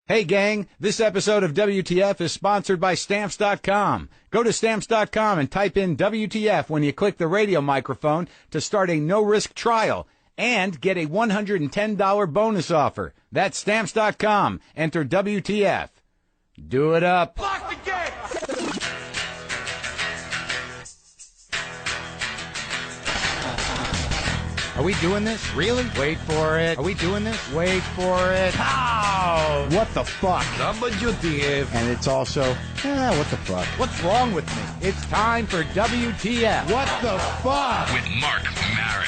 Hey gang, this episode of WTF is sponsored by Stamps.com. Go to Stamps.com and type in WTF when you click the radio microphone to start a no-risk trial and get a $110 bonus offer. That's Stamps.com. Enter WTF. Do it up. Lock the gate! Are we doing this? Really? Wait for it. Are we doing this? Wait for it. How? What the fuck? WTF. And it's also, what the fuck? What's wrong with me? It's time for WTF. What the fuck? With Marc Maron.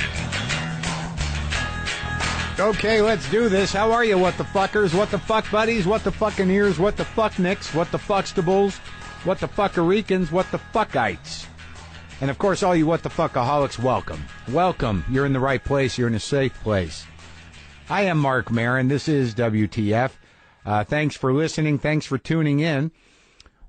Okay, let's do this. How are you, what the fuckers? What the fuck buddies? What the fucking ears? What the fuck nicks? What the fuckstables? What the fuckericans? What the fuckites? And of course, all you what the fuckaholics, welcome. Welcome. You're in the right place. You're in a safe place. I am Marc Maron. This is WTF. Thanks for listening. Thanks for tuning in.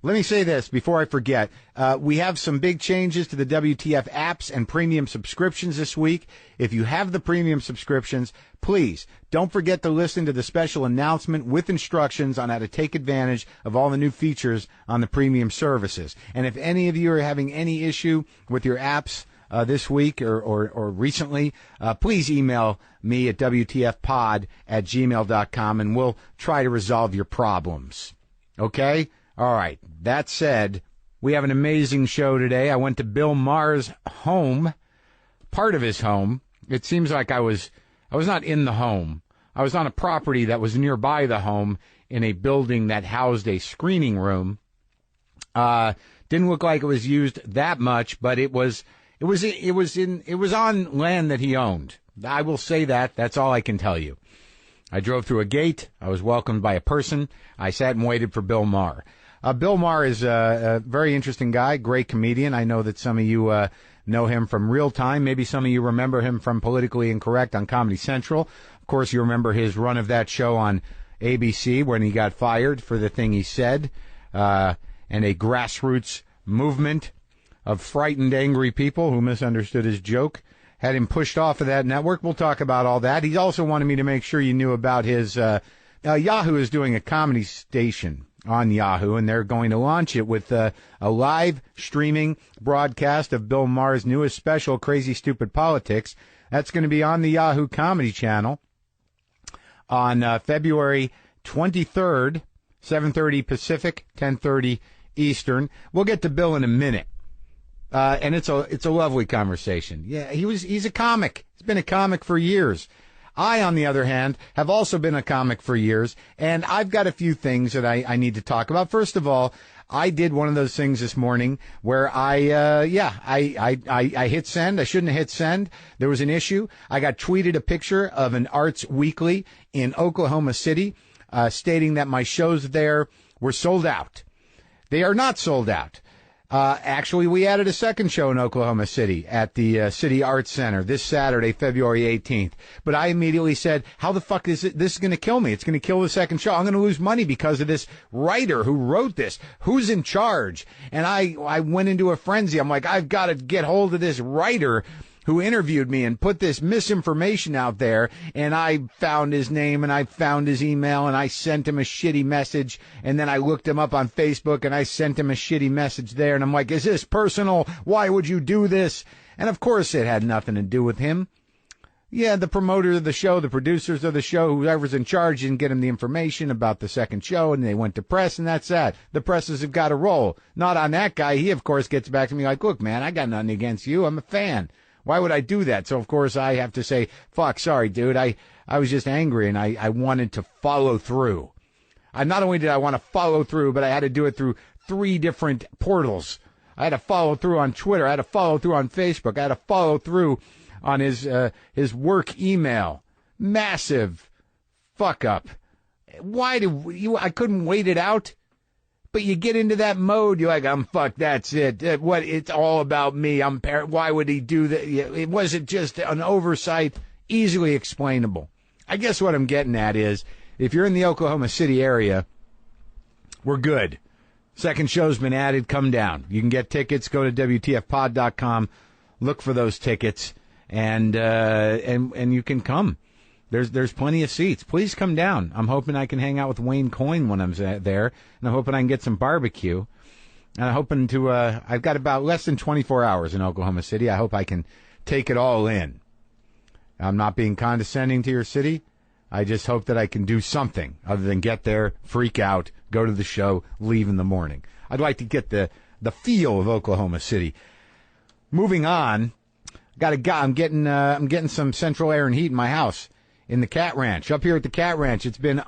Let me say this before I forget. We have some big changes to the WTF apps and premium subscriptions this week. If you have the premium subscriptions, please don't forget to listen to the special announcement with instructions on how to take advantage of all the new features on the premium services. And if any of you are having any issue with your apps this week or recently, please email me at WTFpod@gmail.com and we'll try to resolve your problems. Okay? All right. That said, we have an amazing show today. I went to Bill Maher's home, part of his home. It seems like I was not in the home. I was on a property that was nearby the home in a building that housed a screening room. Didn't look like it was used that much, but it was on land that he owned. I will say that. That's all I can tell you. I drove through a gate. I was welcomed by a person. I sat and waited for Bill Maher. Bill Maher is a very interesting guy, great comedian. I know that some of you know him from Real Time. Maybe some of you remember him from Politically Incorrect on Comedy Central. Of course, you remember his run of that show on ABC when he got fired for the thing he said, and a grassroots movement of frightened, angry people who misunderstood his joke had him pushed off of that network. We'll talk about all that. He also wanted me to make sure you knew about his Yahoo is doing a comedy station on Yahoo, and they're going to launch it with a live streaming broadcast of Bill Maher's newest special, Crazy Stupid Politics. That's going to be on the Yahoo Comedy Channel on February 23rd, 7:30 Pacific, 10:30 Eastern. We'll get to Bill in a minute. And it's a lovely conversation. Yeah, he's a comic. He's been a comic for years. I, on the other hand, have also been a comic for years, and I've got a few things that I need to talk about. First of all, I did one of those things this morning where I hit send. I shouldn't have hit send. There was an issue. I got tweeted a picture of an arts weekly in Oklahoma City, stating that my shows there were sold out. They are not sold out. Actually, we added a second show in Oklahoma City at the City Arts Center this Saturday, February 18th. But I immediately said, how the fuck is it? This is going to kill me. It's going to kill the second show. I'm going to lose money because of this writer who wrote this. Who's in charge? And I went into a frenzy. I'm like, I've got to get hold of this writer who interviewed me and put this misinformation out there, and I found his name, and I found his email, and I sent him a shitty message, and then I looked him up on Facebook, and I sent him a shitty message there, and I'm like, is this personal? Why would you do this? And of course it had nothing to do with him. Yeah, the promoter of the show, the producers of the show, whoever's in charge didn't get him the information about the second show, and they went to press, and that's that. The presses have got to roll. Not on that guy. He, of course, gets back to me like, look, man, I got nothing against you. I'm a fan. Why would I do that? So, of course, I have to say, fuck, sorry, dude. I was just angry, and I wanted to follow through. Not only did I want to follow through, but I had to do it through 3 different portals. I had to follow through on Twitter. I had to follow through on Facebook. I had to follow through on his work email. Massive fuck up. Why I couldn't wait it out? But you get into that mode, you're like, I'm fucked, that's it. It's all about me. Why would he do that? It wasn't just an oversight, easily explainable. I guess what I'm getting at is, if you're in the Oklahoma City area, we're good. Second show's been added, come down. You can get tickets, go to WTFpod.com, look for those tickets, and you can come. There's plenty of seats. Please come down. I'm hoping I can hang out with Wayne Coyne when I'm there, and I'm hoping I can get some barbecue. And I'm hoping to, I've got about less than 24 hours in Oklahoma City. I hope I can take it all in. I'm not being condescending to your city. I just hope that I can do something other than get there, freak out, go to the show, leave in the morning. I'd like to get the feel of Oklahoma City. Moving on, I'm getting some central air and heat in my house in the Cat Ranch. Up here at the Cat Ranch, it's been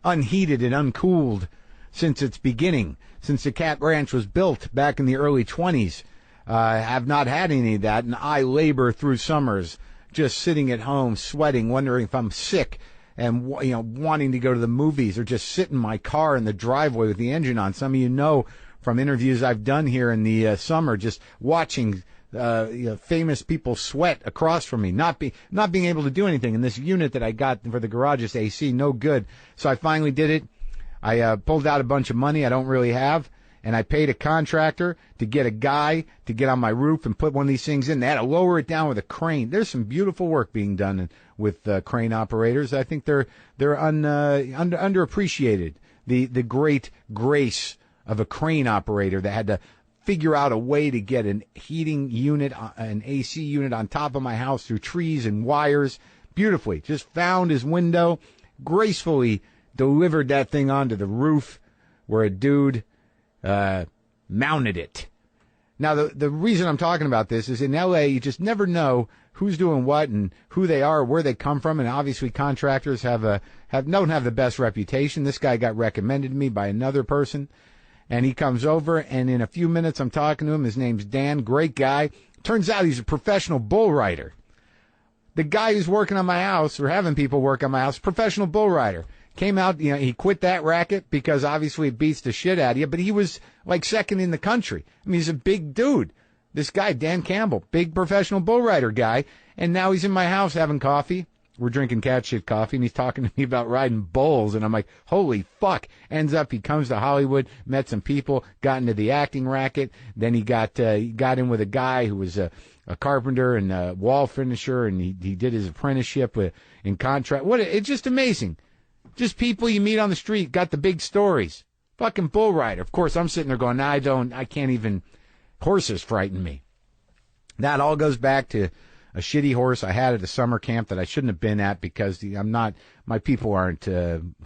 unheated and uncooled since its beginning, since the Cat Ranch was built back in the early 20s. I have not had any of that, and I labor through summers just sitting at home, sweating, wondering if I'm sick, and wanting to go to the movies, or just sit in my car in the driveway with the engine on. Some of you know from interviews I've done here in the summer, just watching famous people sweat across from me, not being able to do anything. And this unit that I got for the garage's AC, no good. So I finally did it. I pulled out a bunch of money I don't really have, and I paid a contractor to get a guy to get on my roof and put one of these things in. They had to lower it down with a crane. There's some beautiful work being done with crane operators. I think they're underappreciated. The great grace of a crane operator that had to figure out a way to get an heating unit, an AC unit on top of my house through trees and wires beautifully. Just found his window, gracefully delivered that thing onto the roof where a dude mounted it. Now, the reason I'm talking about this is in L.A., you just never know who's doing what and who they are, where they come from, and obviously contractors don't have the best reputation. This guy got recommended to me by another person, and he comes over, and in a few minutes I'm talking to him. His name's Dan, great guy. Turns out he's a professional bull rider. The guy who's working on my house, or having people work on my house, professional bull rider. Came out, he quit that racket because obviously it beats the shit out of you, but he was like second in the country. I mean, he's a big dude. This guy, Dan Campbell, big professional bull rider guy, and now he's in my house having coffee. We're drinking cat shit coffee, and he's talking to me about riding bulls, and I'm like, holy fuck. Ends up, he comes to Hollywood, met some people, got into the acting racket, then he got in with a guy who was a carpenter and a wall finisher, and he did his apprenticeship in contract. It's just amazing. Just people you meet on the street, got the big stories. Fucking bull rider. Of course, I'm sitting there going, I can't even, horses frighten me. That all goes back to a shitty horse I had at a summer camp that I shouldn't have been at because my people aren't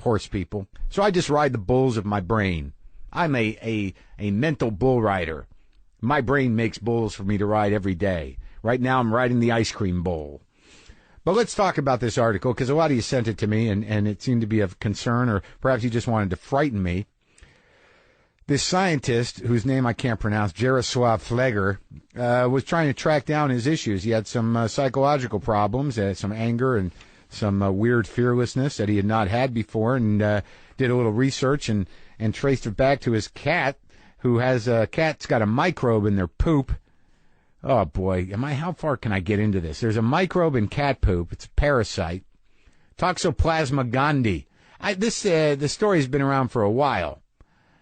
horse people. So I just ride the bulls of my brain. I'm a mental bull rider. My brain makes bulls for me to ride every day. Right now I'm riding the ice cream bull. But let's talk about this article, because a lot of you sent it to me, and it seemed to be of concern, or perhaps you just wanted to frighten me. This scientist, whose name I can't pronounce, Jaroslav Fleger, was trying to track down his issues. He had some psychological problems, some anger and some weird fearlessness that he had not had before, and did a little research and traced it back to his cat, cat's got a microbe in their poop. Oh, boy. How far can I get into this? There's a microbe in cat poop. It's a parasite. Toxoplasma gondii. This story's been around for a while.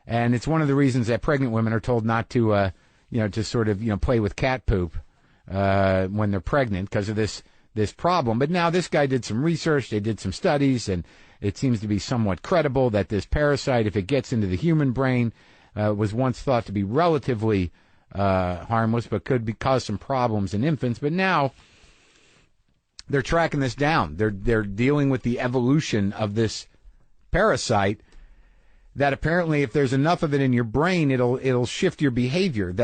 And it's one of the reasons that pregnant women are told not to, to sort of, play with cat poop when they're pregnant because of this problem. But now this guy did some research. They did some studies, and it seems to be somewhat credible that this parasite, if it gets into the human brain, was once thought to be relatively harmless, but could cause some problems in infants. But now they're tracking this down. They're dealing with the evolution of this parasite. That apparently, if there's enough of it in your brain, it'll shift your behavior.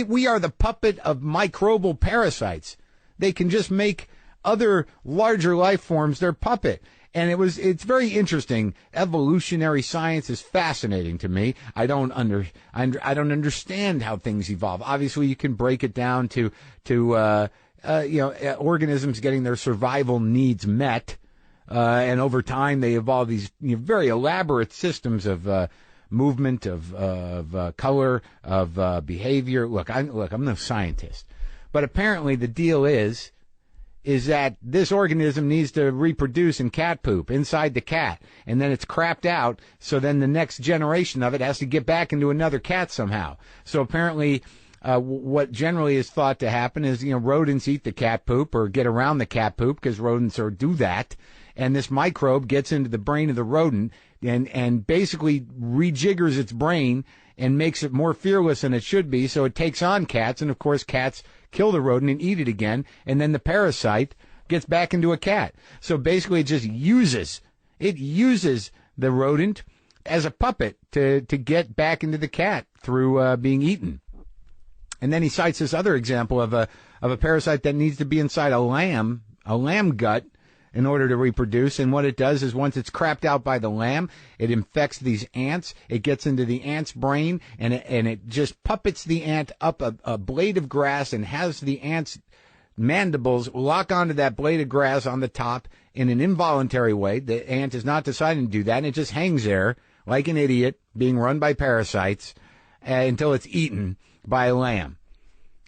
We are the puppet of microbial parasites. They can just make other larger life forms their puppet. And it's very interesting. Evolutionary science is fascinating to me. I don't understand how things evolve. Obviously, you can break it down to organisms getting their survival needs met, and over time they evolve these very elaborate systems of movement, of color, of behavior. Look, I'm no scientist, but apparently the deal is that this organism needs to reproduce in cat poop inside the cat, and then it's crapped out, so then the next generation of it has to get back into another cat somehow. So apparently what generally is thought to happen is, rodents eat the cat poop or get around the cat poop because rodents do that. And this microbe gets into the brain of the rodent and basically rejiggers its brain and makes it more fearless than it should be. So it takes on cats. And of course, cats kill the rodent and eat it again. And then the parasite gets back into a cat. So basically it just uses the rodent as a puppet to get back into the cat through being eaten. And then he cites this other example of a parasite that needs to be inside a lamb gut in order to reproduce. And what it does is once it's crapped out by the lamb, it infects these ants. It gets into the ant's brain and it just puppets the ant up a blade of grass and has the ant's mandibles lock onto that blade of grass on the top in an involuntary way. The ant is not deciding to do that, and it just hangs there like an idiot being run by parasites until it's eaten by a lamb.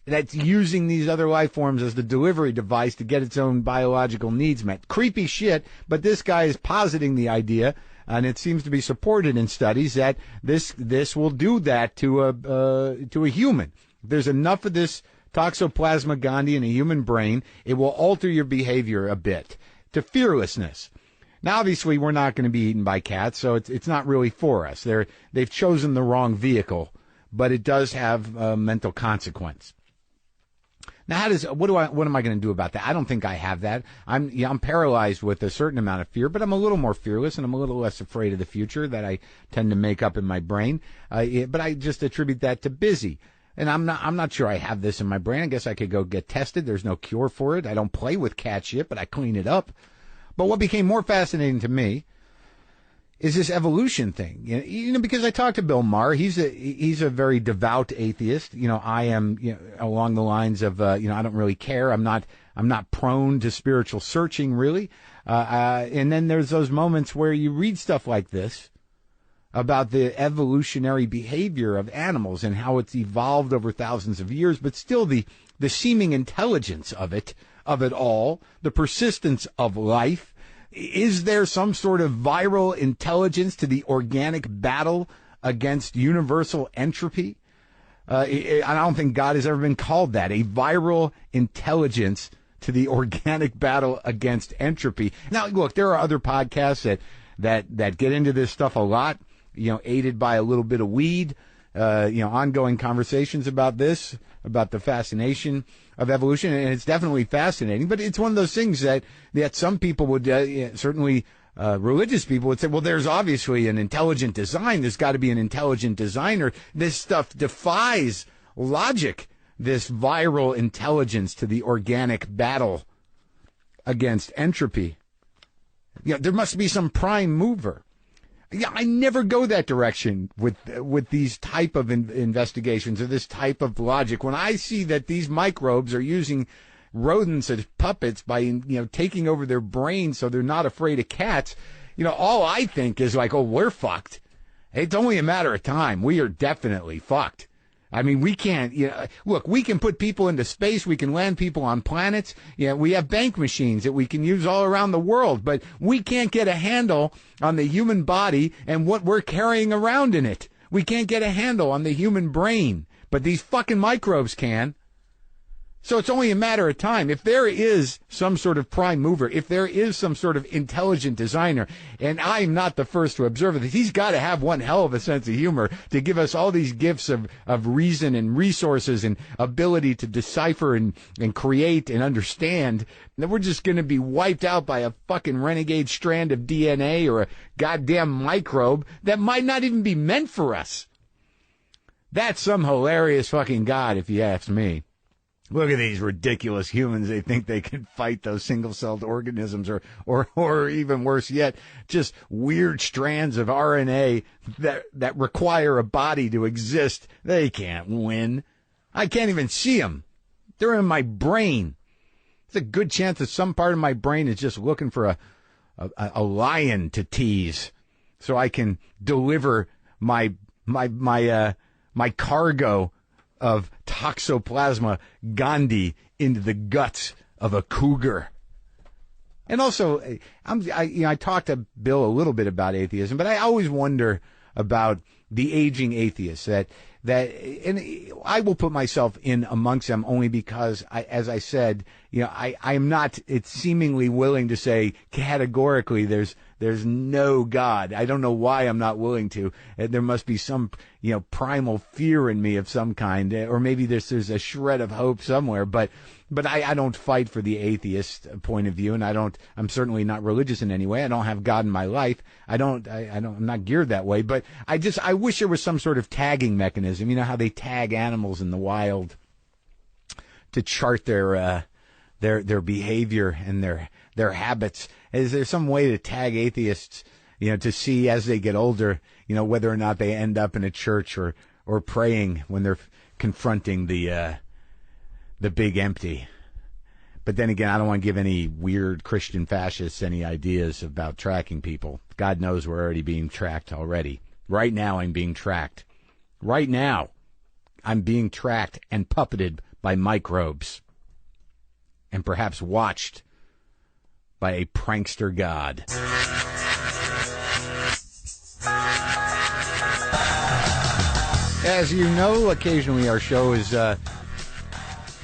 That's using these other life forms as the delivery device to get its own biological needs met. Creepy shit, but this guy is positing the idea, and it seems to be supported in studies, that this will do that to a human. If there's enough of this Toxoplasma gondii in a human brain, it will alter your behavior a bit to fearlessness. Now, obviously, we're not going to be eaten by cats, so it's not really for us. They've chosen the wrong vehicle, but it does have a mental consequence. Now, what am I going to do about that? I don't think I have that. I'm paralyzed with a certain amount of fear, but I'm a little more fearless and I'm a little less afraid of the future that I tend to make up in my brain. But I just attribute that to busy. And I'm not sure I have this in my brain. I guess I could go get tested. There's no cure for it. I don't play with cat shit, but I clean it up. But what became more fascinating to me is this evolution thing. Because I talked to Bill Maher. He's a very devout atheist. I am, along the lines of, I don't really care. I'm not prone to spiritual searching, really. And then there's those moments where you read stuff like this about the evolutionary behavior of animals and how it's evolved over thousands of years, but still the seeming intelligence of it all, the persistence of life. Is there some sort of viral intelligence to the organic battle against universal entropy? I don't think God has ever been called that, a viral intelligence to the organic battle against entropy. Now, look, there are other podcasts that get into this stuff a lot, aided by a little bit of weed, ongoing conversations about this, about the fascination of evolution. And it's definitely fascinating, but it's one of those things that some people would, certainly religious people would say, well, there's obviously an intelligent design. There's got to be an intelligent designer. This stuff defies logic, this viral intelligence to the organic battle against entropy. There must be some prime mover. Yeah, I never go that direction with these type of investigations or this type of logic. When I see that these microbes are using rodents as puppets by taking over their brains so they're not afraid of cats, all I think is like, oh, we're fucked. It's only a matter of time. We are definitely fucked. I mean, we can't, look, we can put people into space. We can land people on planets. We have bank machines that we can use all around the world, but we can't get a handle on the human body and what we're carrying around in it. We can't get a handle on the human brain, but these fucking microbes can. So it's only a matter of time. If there is some sort of prime mover, if there is some sort of intelligent designer, and I'm not the first to observe this, he's got to have one hell of a sense of humor to give us all these gifts of reason and resources and ability to decipher and create and understand. That we're just going to be wiped out by a fucking renegade strand of DNA or a goddamn microbe that might not even be meant for us. That's some hilarious fucking God, if you ask me. Look at these ridiculous humans. They think they can fight those single-celled organisms or even worse yet, just weird strands of RNA that require a body to exist. They can't win. I can't even see them. They're in my brain. There's a good chance that some part of my brain is just looking for a lion to tease so I can deliver my cargo of Toxoplasma gondii into the guts of a cougar. And also, I talked to Bill a little bit about atheism, but I always wonder about the aging atheists and I will put myself in amongst them only because as I said, I am not, it's seemingly willing to say categorically there's no God. I don't know why I'm not willing to. There must be some, primal fear in me of some kind, or maybe there's a shred of hope somewhere, but I don't fight for the atheist point of view, and I'm certainly not religious in any way. I don't have God in my life. I'm not geared that way, but I wish there was some sort of tagging mechanism. You know how they tag animals in the wild to chart their behavior and their habits. Is there some way to tag atheists, to see as they get older, whether or not they end up in a church or praying when they're confronting the big empty? But then again, I don't want to give any weird Christian fascists any ideas about tracking people. God knows we're already being tracked already. Right now, I'm being tracked. Right now, I'm being tracked and puppeted by microbes. And perhaps watched by a prankster god. As you know, occasionally our show is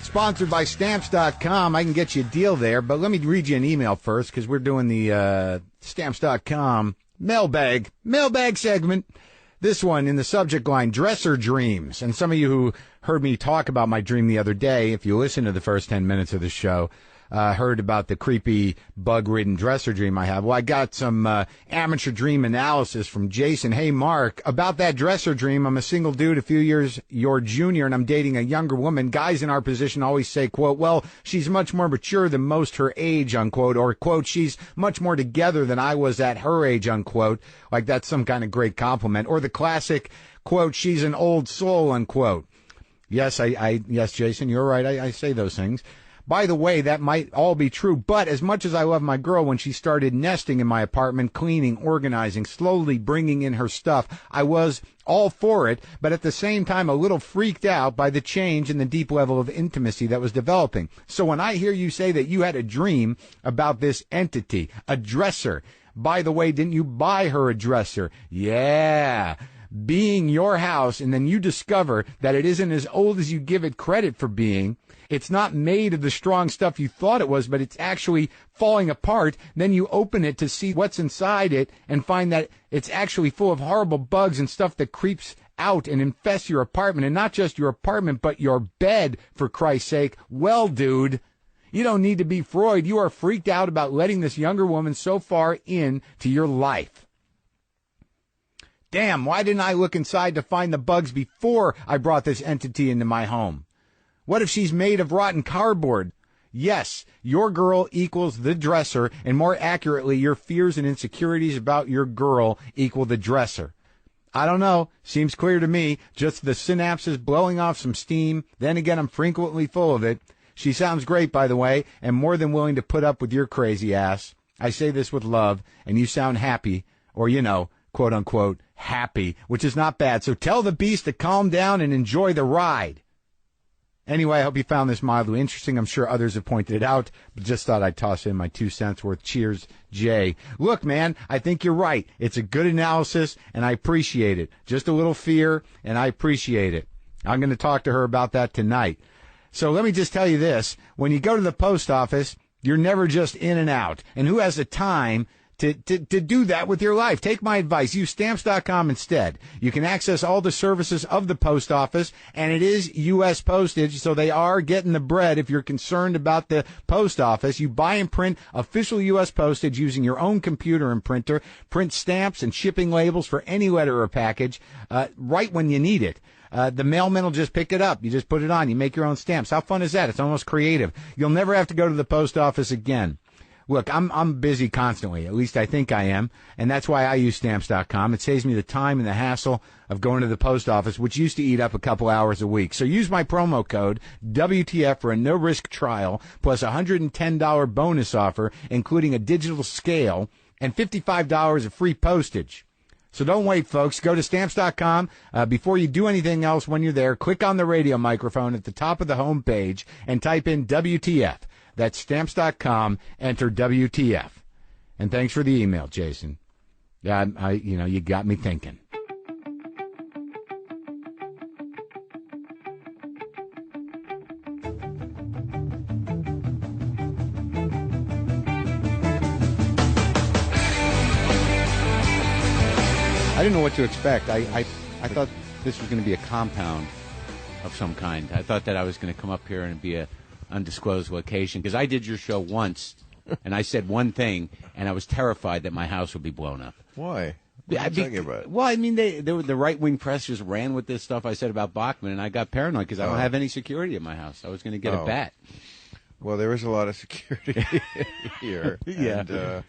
sponsored by Stamps.com. I can get you a deal there, but let me read you an email first because we're doing the Stamps.com mailbag segment. This one in the subject line, dresser dreams. And some of you who heard me talk about my dream the other day, if you listen to the first 10 minutes of the show, heard about the creepy bug-ridden dresser dream I have. Well, I got some amateur dream analysis from Jason. Hey, Marc, about that dresser dream, I'm a single dude, a few years your junior, and I'm dating a younger woman. Guys in our position always say, quote, well, she's much more mature than most her age, unquote, or, quote, she's much more together than I was at her age, unquote. Like that's some kind of great compliment. Or the classic, quote, she's an old soul, unquote. Yes, yes, Jason, you're right. I say those things. By the way, that might all be true, but as much as I love my girl, when she started nesting in my apartment, cleaning, organizing, slowly bringing in her stuff, I was all for it, but at the same time a little freaked out by the change in the deep level of intimacy that was developing. So when I hear you say that you had a dream about this entity, a dresser, by the way, didn't you buy her a dresser? Yeah. Being your house, and then you discover that it isn't as old as you give it credit for being. It's not made of the strong stuff you thought it was, but it's actually falling apart. Then you open it to see what's inside it and find that it's actually full of horrible bugs and stuff that creeps out and infests your apartment. And not just your apartment, but your bed, for Christ's sake. Well, dude, you don't need to be Freud. You are freaked out about letting this younger woman so far into your life. Damn, why didn't I look inside to find the bugs before I brought this entity into my home? What if she's made of rotten cardboard? Yes, your girl equals the dresser, and more accurately, your fears and insecurities about your girl equal the dresser. I don't know. Seems clear to me. Just the synapses blowing off some steam. Then again, I'm frequently full of it. She sounds great, by the way, and more than willing to put up with your crazy ass. I say this with love, and you sound happy, or, quote unquote, happy, which is not bad. So tell the beast to calm down and enjoy the ride. Anyway, I hope you found this mildly interesting. I'm sure others have pointed it out, but just thought I'd toss in my 2 cents worth. Cheers, Jay. Look, man, I think you're right. It's a good analysis, and I appreciate it. Just a little fear, and I appreciate it. I'm going to talk to her about that tonight. So let me just tell you this. When you go to the post office, you're never just in and out. And who has the time to do that with your life? Take my advice. Use Stamps.com instead. You can access all the services of the post office, and it is U.S. postage, so they are getting the bread. If you're concerned about the post office, you buy and print official U.S. postage using your own computer and printer, print stamps and shipping labels for any letter or package right when you need it. The mailman will just pick it up. You just put it on. You make your own stamps. How fun is that? It's almost creative. You'll never have to go to the post office again. Look, I'm busy constantly. At least I think I am. And that's why I use Stamps.com. It saves me the time and the hassle of going to the post office, which used to eat up a couple hours a week. So use my promo code WTF for a no-risk trial plus a $110 bonus offer, including a digital scale and $55 of free postage. So don't wait, folks. Go to Stamps.com. Before you do anything else when you're there, click on the radio microphone at the top of the home page and type in WTF. That's Stamps.com. Enter WTF. And thanks for the email, Jason. Yeah, you got me thinking. I didn't know what to expect. I thought this was going to be a compound of some kind. I thought that I was going to come up here and be a undisclosed location, because I did your show once, and I said one thing, and I was terrified that my house would be blown up. Why? What are you talking about? Well, I mean, the right-wing press just ran with this stuff I said about Bachman, and I got paranoid because I don't have any security at my house. I was going to get a bat. Well, there is a lot of security here. Yeah. And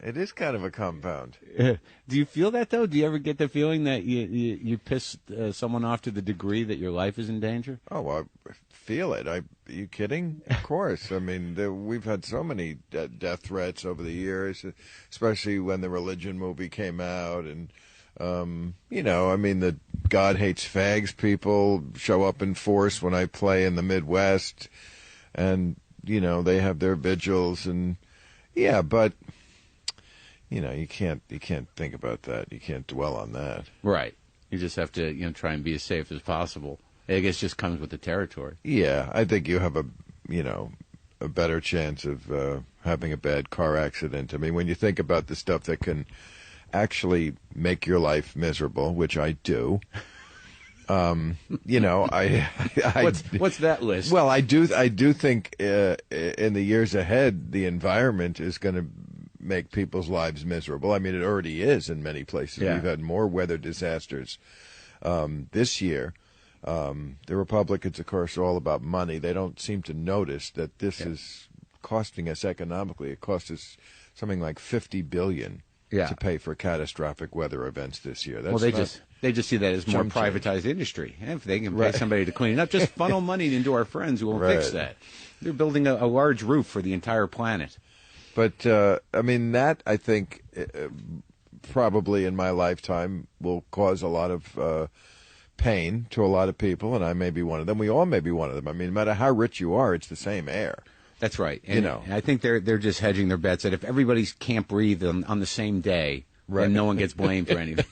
it is kind of a compound. Do you feel that, though? Do you ever get the feeling that you piss someone off to the degree that your life is in danger? Oh, well, I feel it. Are you kidding? Of course. I mean, we've had so many death threats over the years, especially when the Religion movie came out. And, I mean, the God Hates Fags people show up in force when I play in the Midwest. And, they have their vigils. And, yeah, but... you can't think about that. You can't dwell on that. Right. You just have to, try and be as safe as possible. I guess it just comes with the territory. Yeah, I think you have a better chance of having a bad car accident. I mean, when you think about the stuff that can actually make your life miserable, which I do. What's that list? Well, I do think in the years ahead, the environment is going to make people's lives miserable. I mean, it already is in many places. Yeah. We've had more weather disasters this year. The Republicans, of course, are all about money. They don't seem to notice that this is costing us economically. It cost us something like $50 billion to pay for catastrophic weather events this year. That's they just see that as more privatized industry. And if they can pay somebody to clean it up, just funnel money into our friends who will fix that. They're building a large roof for the entire planet. But, I mean, that, I think, probably in my lifetime will cause a lot of pain to a lot of people, and I may be one of them. We all may be one of them. I mean, no matter how rich you are, it's the same air. That's right. And, and I think they're just hedging their bets that if everybody can't breathe on the same day, then no one gets blamed for anything.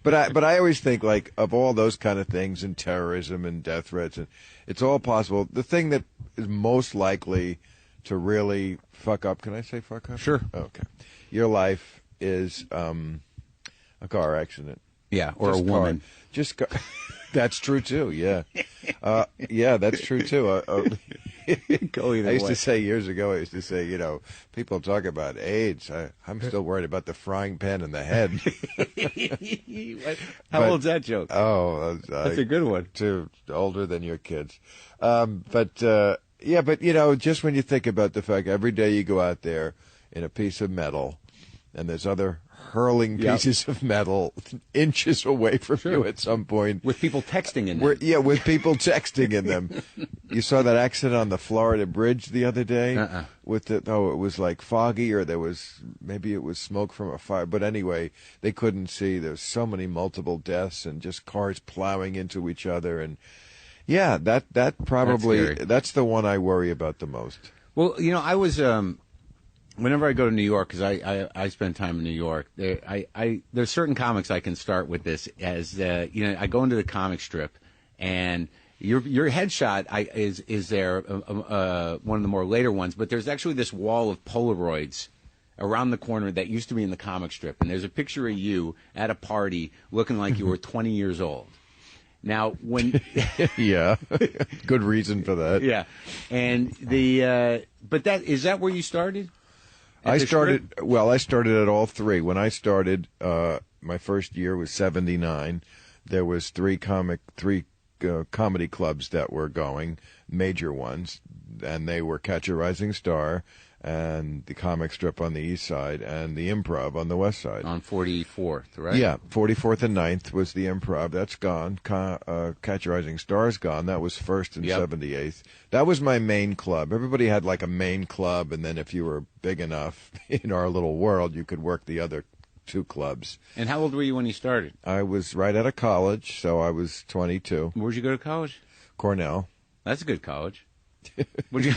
But I always think, like, of all those kind of things, and terrorism and death threats, and it's all possible. The thing that is most likely to really fuck up, can I say fuck up? Sure. Okay. Your life is a car accident. Yeah, or a woman. That's true, too, yeah. Yeah, that's true, too. Go either I used way. to say years ago, people talk about AIDS. I'm still worried about the frying pan in the head. How old's that joke? Oh, that's a good one. Too older than your kids. But just when you think about the fact every day you go out there in a piece of metal, and there's other hurling pieces of metal inches away from you at some point. With people texting in them. With people texting in them. You saw that accident on the Florida Bridge the other day? It was like foggy, or maybe it was smoke from a fire. But anyway, they couldn't see. There's so many multiple deaths and just cars plowing into each other. And yeah, that probably, that's the one I worry about the most. Well, I was... Whenever I go to New York, because I spend time in New York, there's certain comics I can start with this as I go into the comic strip, and your headshot is there one of the more later ones, but there's actually this wall of Polaroids around the corner that used to be in the comic strip, and there's a picture of you at a party looking like you were 20 years old. Now, when yeah, good reason for that. Yeah, and but is that where you started? I started at all three. When I started, my first year was 1979. There was three comedy clubs that were going, major ones, and they were Catch a Rising Star and the comic strip on the east side and the Improv on the west side. On 44th, right? Yeah, 44th and 9th was the Improv. That's gone. Catch a Rising Star's gone. That was first and 78th. That was my main club. Everybody had like a main club, and then if you were big enough in our little world, you could work the other two clubs. And how old were you when you started? I was right out of college, so I was 22. Where'd you go to college? Cornell. That's a good college. What'd you...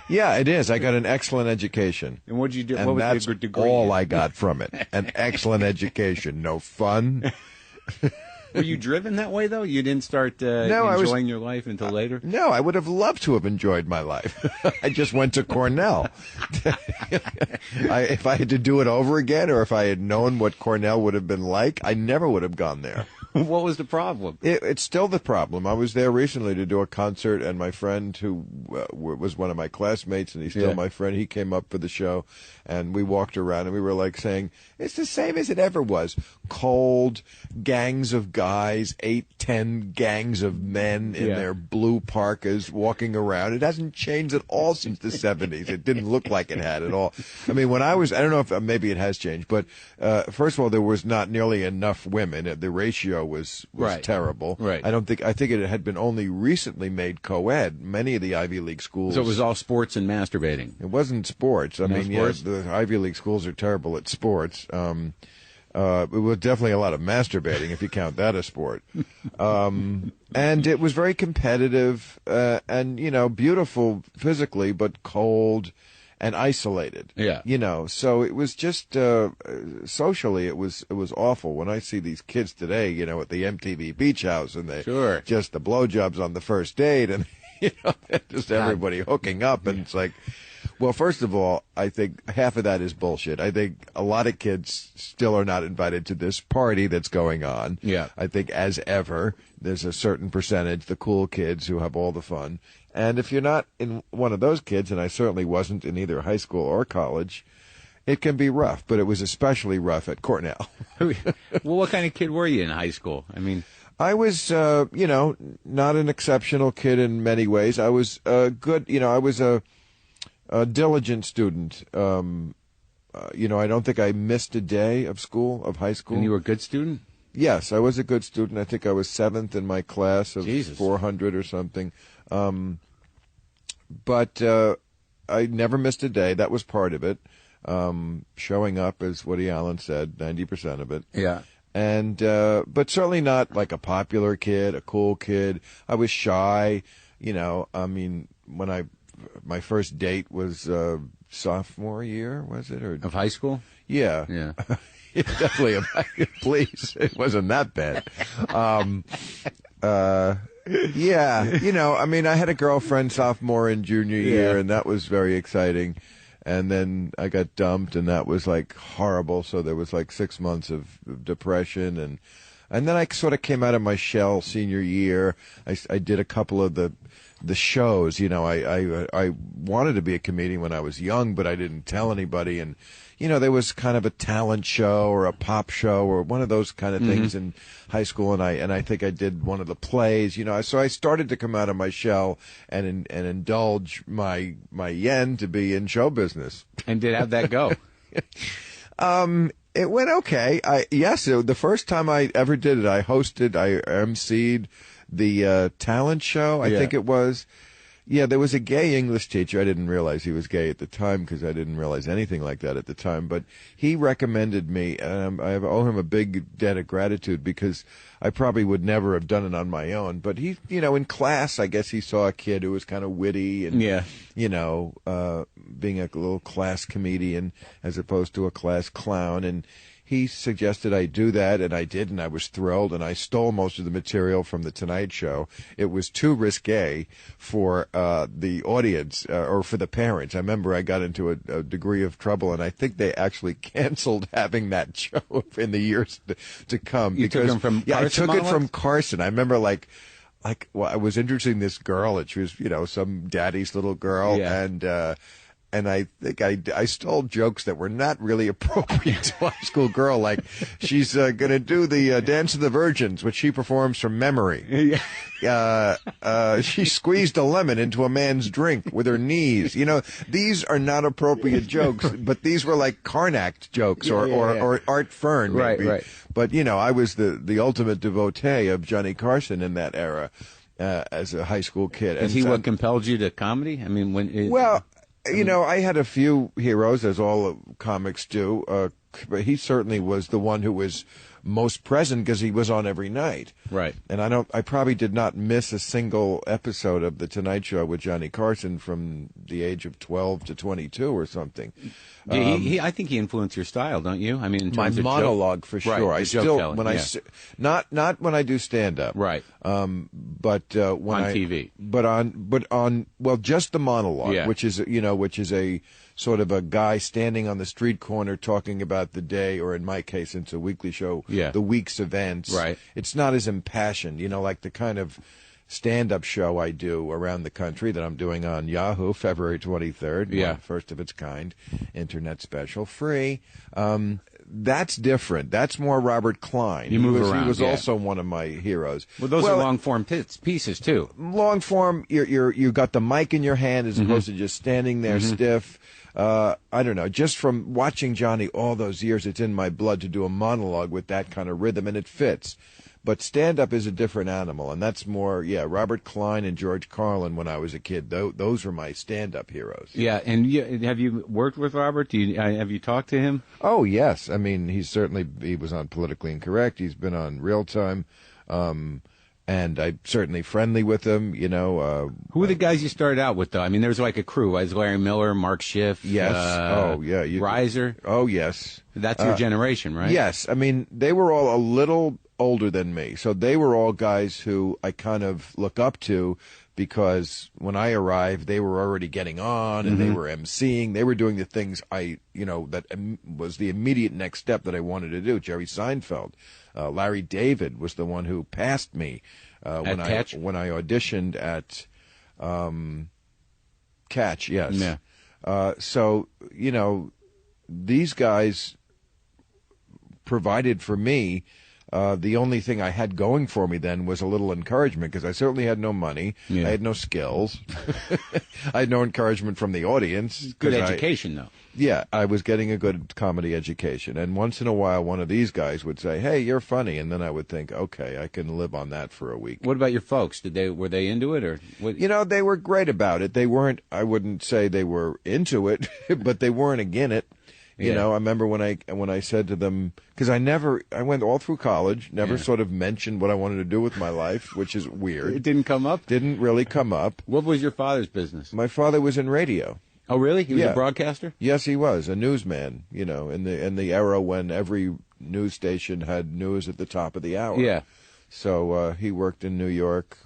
Yeah, it is. I got an excellent education. And what did you do? And what was that's your degree all in? I got from it. An excellent education. No fun. Were you driven that way, though? You didn't start enjoying your life until later? No, I would have loved to have enjoyed my life. I just went to Cornell. If I had to do it over again, or if I had known what Cornell would have been like, I never would have gone there. What was the problem? It's still the problem. I was there recently to do a concert, and my friend, who was one of my classmates, and he's still my friend, he came up for the show, and we walked around, and we were like saying, it's the same as it ever was. Cold, gangs of guys, 8, 10 gangs of men in their blue parkas walking around. It hasn't changed at all since the 70s. It didn't look like it had at all. I mean, when I don't know if maybe it has changed, but first of all, there was not nearly enough women. The ratio was terrible. Right. I think it had been only recently made co-ed. Many of the Ivy League schools. So it was all sports and masturbating. It wasn't sports. I mean, sports? the Ivy League schools are terrible at sports. It was definitely a lot of masturbating, if you count that as sport. And it was very competitive, and, beautiful physically, but cold and isolated. Yeah. So it was just, socially, it was awful. When I see these kids today, at the MTV Beach House, and they just the blowjobs on the first date, and, just everybody hooking up, and it's like, well, first of all, I think half of that is bullshit. I think a lot of kids still are not invited to this party that's going on. Yeah. I think, as ever, there's a certain percentage, the cool kids who have all the fun. And if you're not in one of those kids, and I certainly wasn't in either high school or college, it can be rough. But it was especially rough at Cornell. Well, what kind of kid were you in high school? I mean, I was, not an exceptional kid in many ways. I was good. I was a diligent student. I don't think I missed a day of high school. And you were a good student? Yes, I was a good student. I think I was 7th in my class of 400 or something. But I never missed a day. That was part of it. Showing up, as Woody Allen said, 90% of it. Yeah. And but certainly not like a popular kid, a cool kid. I was shy. I mean, my first date was sophomore year, was it? Or of high school? Yeah. Yeah. Definitely. Please, it wasn't that bad. Yeah. I mean, I had a girlfriend sophomore and junior year, and that was very exciting. And then I got dumped, and that was like horrible. So there was like 6 months of depression, and then I sort of came out of my shell senior year. I did a couple of the shows. I wanted to be a comedian when I was young, but I didn't tell anybody. And there was kind of a talent show or a pop show or one of those kind of things in high school, and I think I did one of the plays. So I started to come out of my shell and indulge my yen to be in show business. And how'd that go? It went okay. The first time I ever did it, I emceed the talent show, I think it was. Yeah, there was a gay English teacher. I didn't realize he was gay at the time because I didn't realize anything like that at the time. But he recommended me, and I owe him a big debt of gratitude because I probably would never have done it on my own. But he, in class, I guess he saw a kid who was kind of witty and, being a little class comedian as opposed to a class clown. And he suggested I do that, and I did, and I was thrilled, and I stole most of the material from The Tonight Show. It was too risque for the audience or for the parents. I remember I got into a degree of trouble, and I think they actually canceled having that show in the years to come. You took him from Carson? Yeah, I took it from Carson. I remember I was introducing this girl, and she was, some daddy's little girl, and I think I stole jokes that were not really appropriate to a high school girl. Like, she's going to do the Dance of the Virgins, which she performs from memory. She squeezed a lemon into a man's drink with her knees. These are not appropriate jokes, but these were like Carnac jokes or Art Fern, maybe. Right. But, I was the ultimate devotee of Johnny Carson in that era as a high school kid. Is he what compelled you to comedy? I mean, I had a few heroes, as all comics do, but he certainly was the one who was most present because he was on every night. Right. And I probably did not miss a single episode of The Tonight Show with Johnny Carson from the age of 12 to 22 or something. Yeah, I think he influenced your style, don't you? I mean, in my terms of monologue joke, for sure. Right, I still telling, when not when I do stand up. Right. But when on TV. But on just the monologue, which is a sort of a guy standing on the street corner talking about the day, or in my case, it's a weekly show, the week's events. Right. It's not as impassioned, like the kind of stand-up show I do around the country that I'm doing on Yahoo, February 23rd, first of its kind, internet special, free. That's different. That's more Robert Klein. He was also one of my heroes. Well, those are long-form pieces, too. Long-form, you got the mic in your hand as opposed to just standing there stiff. I don't know. Just from watching Johnny all those years, it's in my blood to do a monologue with that kind of rhythm, and it fits. But stand-up is a different animal, and that's more, Robert Klein and George Carlin when I was a kid. Those were my stand-up heroes. Yeah, and have you worked with Robert? Have you talked to him? Oh, yes. I mean, he was on Politically Incorrect. He's been on Real Time. And I'm certainly friendly with him, Who were the guys you started out with, though? I mean, there was like a crew. Was Larry Miller, Marc Schiff? Yes. Reiser? Oh, yes. That's your generation, right? Yes. I mean, they were all a little older than me. So they were all guys who I kind of look up to because when I arrived, they were already getting on and they were emceeing. They were doing the things that was the immediate next step that I wanted to do. Jerry Seinfeld. Larry David was the one who passed me when I auditioned at Catch. Yes. Yeah. So these guys provided for me. The only thing I had going for me then was a little encouragement because I certainly had no money. I had no skills. I had no encouragement from the audience. Good education, though. Yeah, I was getting a good comedy education. And once in a while, one of these guys would say, "Hey, you're funny." And then I would think, okay, I can live on that for a week. What about your folks? Were they into it? Or what? They were great about it. They weren't, I wouldn't say they were into it, but they weren't against it. I remember when I said to them, because I went all through college, never sort of mentioned what I wanted to do with my life, which is weird. It didn't come up? Didn't really come up. What was your father's business? My father was in radio. Oh, really? He was a broadcaster? Yes, he was a newsman. In the era when every news station had news at the top of the hour. Yeah. So he worked in New York.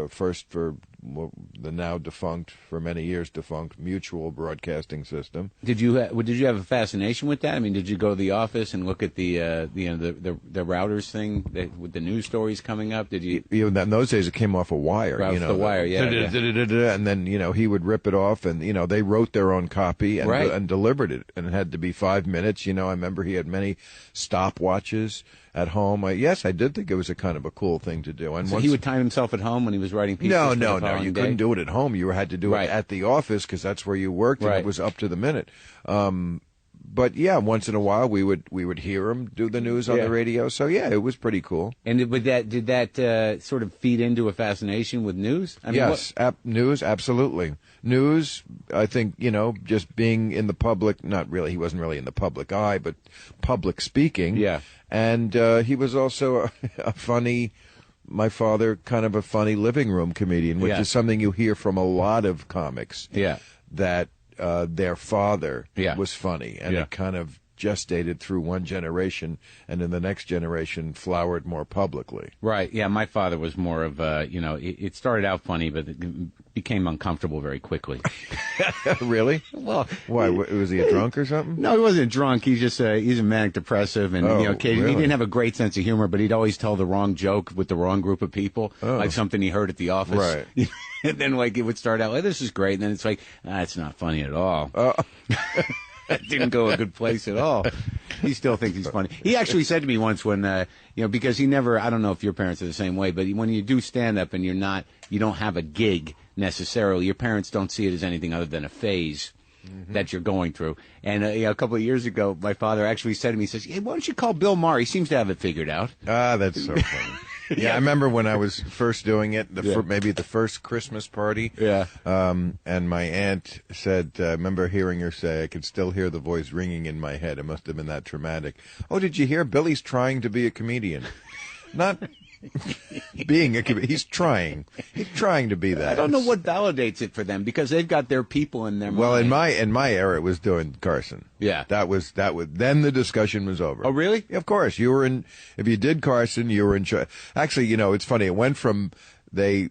First for the now defunct, for many years defunct, Mutual Broadcasting System. Did you have a fascination with that? I mean, did you go to the office and look at the routers thing with the news stories coming up? Did you? In those days, it came off a wire. The wire, and then he would rip it off, and they wrote their own copy and delivered it, and it had to be 5 minutes. I remember he had many stopwatches at home. I did think it was a kind of a cool thing to do. And so he would time himself at home when he was writing pieces? No. You couldn't do it at home. You had to do it at the office because that's where you worked, and it was up to the minute. But once in a while we would hear him do the news on the radio. So it was pretty cool. And did that sort of feed into a fascination with news? I mean, yes, news, absolutely. News, I think, just being in the public, not really, he wasn't really in the public eye, but public speaking. Yeah. And he was also a funny, my father, kind of a funny living room comedian, which is something you hear from a lot of comics. Yeah. That their father was funny, and it kind of gestated through one generation, and in the next generation flowered more publicly. Right. Yeah, my father was more of it started out funny, but it became uncomfortable very quickly. Really? Well, why? Was he a drunk or something? No, he wasn't a drunk. He's just he's a manic depressive, and occasionally he didn't have a great sense of humor, but he'd always tell the wrong joke with the wrong group of people, like something he heard at the office. Right. And then it would start out, this is great, and then it's like, it's not funny at all. That didn't go a good place at all. He still thinks he's funny. He actually said to me once when, because he never, I don't know if your parents are the same way, but when you do stand-up and you don't have a gig necessarily, your parents don't see it as anything other than a phase that you're going through. And a couple of years ago, my father actually said to me, he says, "Hey, why don't you call Bill Maher? He seems to have it figured out." Ah, that's so funny. Yeah, I remember when I was first doing it, maybe the first Christmas party. Yeah. And my aunt said, I remember hearing her say, I could still hear the voice ringing in my head. It must have been that traumatic. Oh, did you hear? Billy's trying to be a comedian. Not being a comedian. He's trying to be that. I don't know what validates it for them because they've got their people in their Well, mind. in my era, it was doing Carson. Yeah. That was. Then the discussion was over. Oh, really? Of course, you were in. If you did Carson, you were in charge. Actually, it's funny. It went from they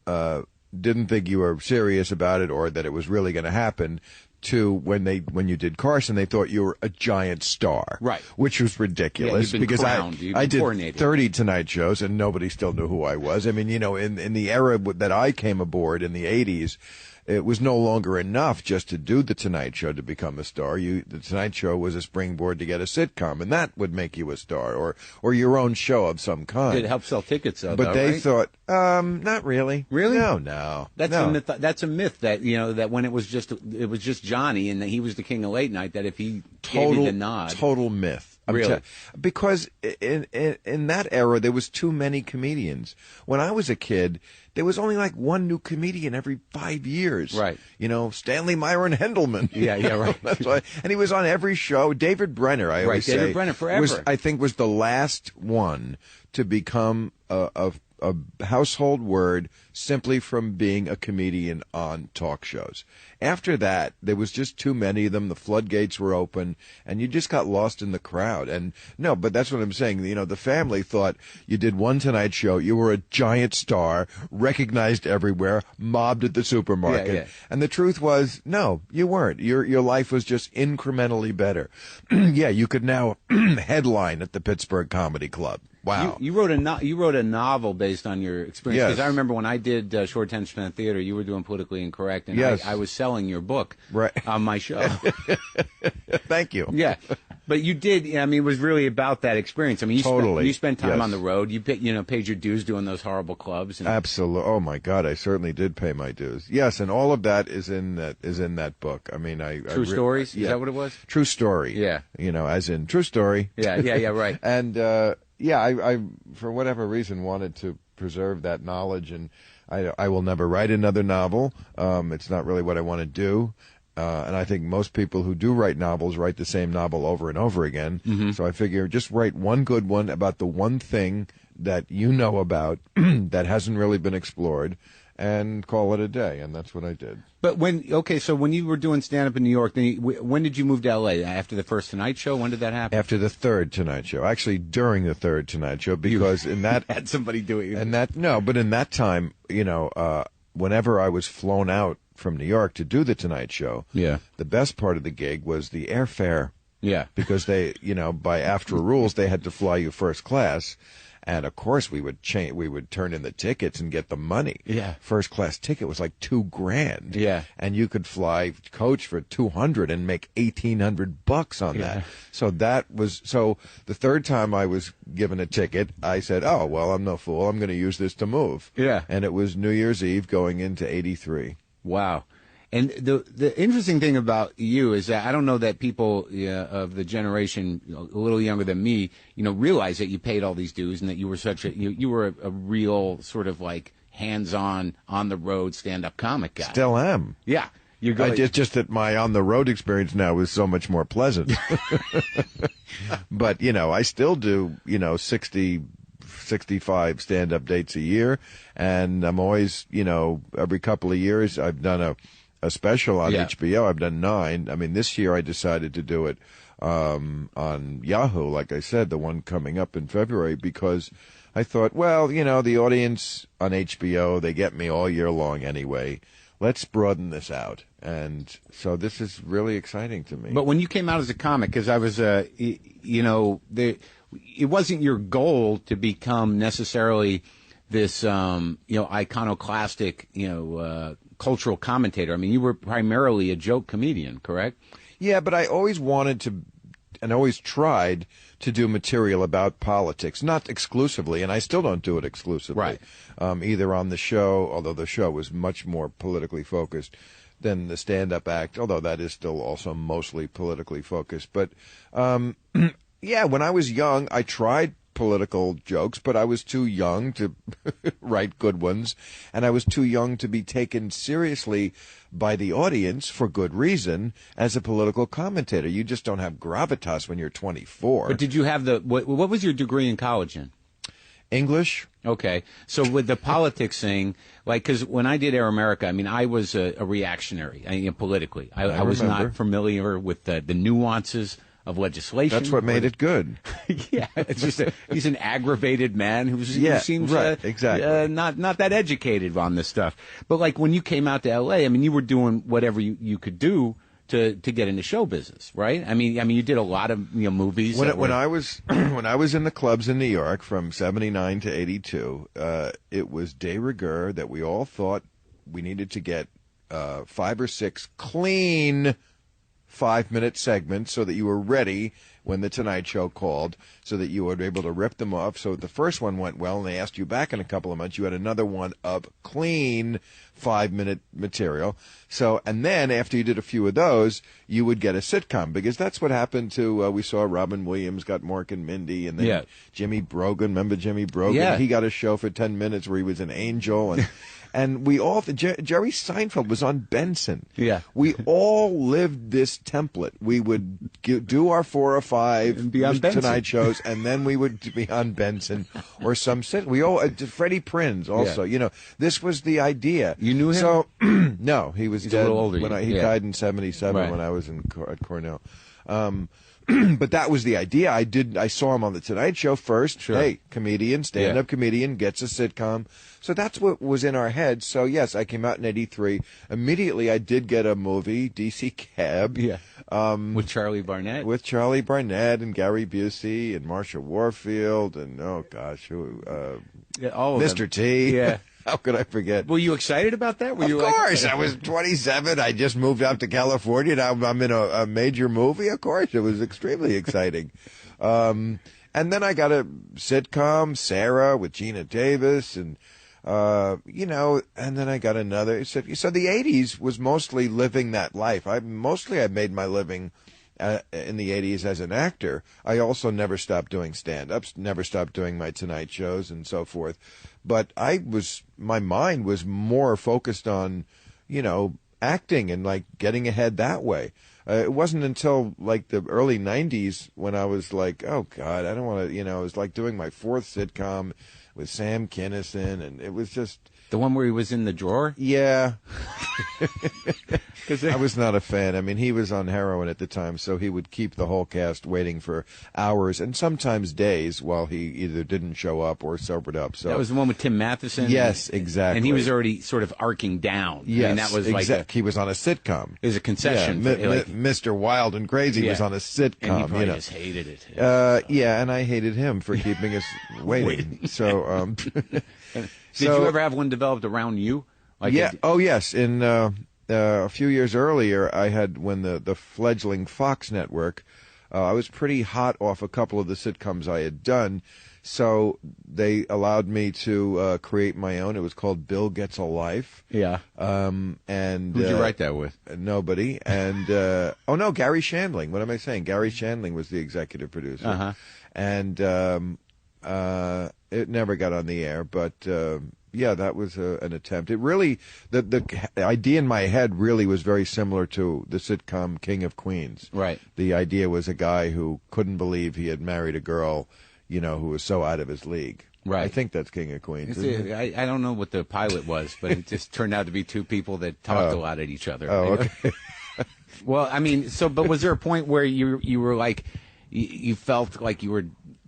didn't think you were serious about it or that it was really going to happen to when you did Carson, they thought you were a giant star, right? Which was ridiculous because I did 30 Tonight shows and nobody still knew who I was. I mean, in the era that I came aboard in the 80s, it was no longer enough just to do the Tonight Show to become a star. The Tonight Show was a springboard to get a sitcom, and that would make you a star, or your own show of some kind. It helped sell tickets, though. But they right? thought, not really. Really? No. That's a myth. That's a myth that that when it was just Johnny and that he was the king of late night. That if he gave you the nod, total myth. Really? Because in that era, there was too many comedians. When I was a kid, there was only like one new comedian every 5 years. Right. Stanley Myron Hendelman. Yeah, right. That's why, and he was on every show. David Brenner, I always say. David Brenner forever. I think was the last one to become a household word simply from being a comedian on talk shows. After that, there was just too many of them. The floodgates were open, and you just got lost in the crowd. And no, but that's what I'm saying. The family thought you did one Tonight Show, you were a giant star, recognized everywhere, mobbed at the supermarket. Yeah. And the truth was, no, you weren't. Your life was just incrementally better. Yeah, you could now headline at the Pittsburgh Comedy Club. Wow. You wrote a novel based on your experience. Because I remember when I did Short Attention Theater, you were doing Politically Incorrect, and yes. I was selling your book on my show. Thank you. Yeah. But you did, it was really about that experience. I mean, you spent time on the road. You paid your dues doing those horrible clubs. And absolutely. Oh my God, I certainly did pay my dues. Yes, and all of that is in that book. I mean, True Stories? Is that what it was? True Story. Yeah. As in True Story. Yeah, right. And I for whatever reason wanted to preserve that knowledge, and I will never write another novel. It's not really what I want to do. And I think most people who do write novels write the same novel over and over again. Mm-hmm. So I figure just write one good one about the one thing that you know about that hasn't really been explored, and call it a day. And that's what I did. But so when you were doing stand-up in New York, when did you move to L.A.? After the first Tonight Show? When did that happen? After the third Tonight Show. Actually, during the third Tonight Show, because in that had somebody doing it. But in that time, whenever I was flown out from New York to do the Tonight Show, the best part of the gig was the airfare. Yeah. Because they, by AFTRA rules, they had to fly you first class. And of course, we would turn in the tickets and get the money. Yeah. First class ticket was like $2,000. Yeah. And you could fly coach for $200 and make $1,800 on that. So the third time I was given a ticket, I said, "Oh well, I'm no fool. I'm going to use this to move." Yeah. And it was New Year's Eve going into '83. Wow. And the interesting thing about you is that I don't know that people of the generation a little younger than me, realize that you paid all these dues and that you were you were a real sort of like hands-on, on-the-road stand-up comic guy. Still am. Yeah. Just that my on-the-road experience now is so much more pleasant. But, I still do, 60, 65 stand-up dates a year. And I'm always, every couple of years I've done a special on HBO. I've done 9. I mean, this year I decided to do it on Yahoo, like I said, the one coming up in February, because I thought, well, the audience on HBO, they get me all year long anyway. Let's broaden this out. And so this is really exciting to me. But when you came out as a comic, because I was, it wasn't your goal to become necessarily this, iconoclastic, cultural commentator. I mean, you were primarily a joke comedian, correct? Yeah, but I always wanted to, and always tried to do material about politics, not exclusively, and I still don't do it exclusively. Right. Either on the show, although the show was much more politically focused than the stand-up act, although that is still also mostly politically focused. But, when I was young, I tried political jokes, but I was too young to write good ones, and I was too young to be taken seriously by the audience for good reason as a political commentator. You just don't have gravitas when you're 24. But did you have what was your degree in college in? English. Okay. So with the politics thing, like, because when I did Air America, I mean, I was a reactionary, politically. I was not familiar with the nuances of legislation. That's what made it good. Yeah, it's just he's an aggravated man who seems exactly. not that educated on this stuff. But like when you came out to L.A., I mean, you were doing whatever you could do to get into show business, right? I mean, you did a lot of movies. When I was in the clubs in New York from '79 to '82, it was de rigueur that we all thought we needed to get 5 or 6 clean 5-minute segments so that you were ready when the Tonight Show called, so that you were able to rip them off. So if the first one went well and they asked you back in a couple of months, you had another one of clean 5-minute material. So, and then after you did a few of those, you would get a sitcom, because that's what happened to, we saw Robin Williams got Marc and Mindy, and then Jimmy Brogan, remember Jimmy Brogan? Yeah. He got a show for 10 minutes where he was an angel, and and we all, Jerry Seinfeld was on Benson. Yeah. We all lived this template. We would do our 4 or 5 and be on Tonight shows, and then we would be on Benson or some sit. We all, Freddie Prinz also, this was the idea. You knew him? So, no, he was He's dead a little older. when he died in 77 when I was at Cornell. But that was the idea. I saw him on the Tonight Show first. Sure. Hey, comedian, stand-up comedian, gets a sitcom. So that's what was in our heads. So yes, I came out in '83. Immediately, I did get a movie, DC Cab. Yeah. With Charlie Barnett. With Charlie Barnett and Gary Busey and Marsha Warfield and Mr. T. Yeah. How could I forget? Were you excited about that? Of course. I was 27. I just moved out to California. Now I'm in a major movie. Of course. It was extremely exciting. And then I got a sitcom, Sarah, with Gina Davis, and, and then I got another. So the 80s was mostly living that life. I made my living in the 80s as an actor. I also never stopped doing stand-ups, never stopped doing my Tonight shows and so forth. But my mind was more focused on, acting and like getting ahead that way. It wasn't until like the early 90s when I was like, oh God, I don't want to, it was like doing my 4th sitcom with Sam Kinison, and it was just... The one where he was in the drawer? Yeah. I was not a fan. I mean, he was on heroin at the time, so he would keep the whole cast waiting for hours and sometimes days while he either didn't show up or sobered up. So that was the one with Tim Matheson? Yes, exactly. And he was already sort of arcing down. Yes, I mean, that was he was on a sitcom. It was a concession. Yeah, Mr. Wild and Crazy was on a sitcom. And he probably just hated it. And I hated him for keeping us waiting. So... Did you ever have one developed around you? Oh, yes. In a few years earlier, I had, when the fledgling Fox network, I was pretty hot off a couple of the sitcoms I had done, so they allowed me to create my own. It was called Bill Gets a Life. Yeah. And who'd you write that with? Nobody. And Gary Shandling. What am I saying? Gary Shandling was the executive producer. Uh-huh. And it never got on the air, but that was an attempt. It really, the idea in my head really was very similar to the sitcom King of Queens. Right. The idea was a guy who couldn't believe he had married a girl, who was so out of his league. Right. I think that's King of Queens. I don't know what the pilot was, but it just turned out to be 2 people that talked a lot at each other. Oh, okay. Well, I mean, but was there a point where you were like, you felt like you were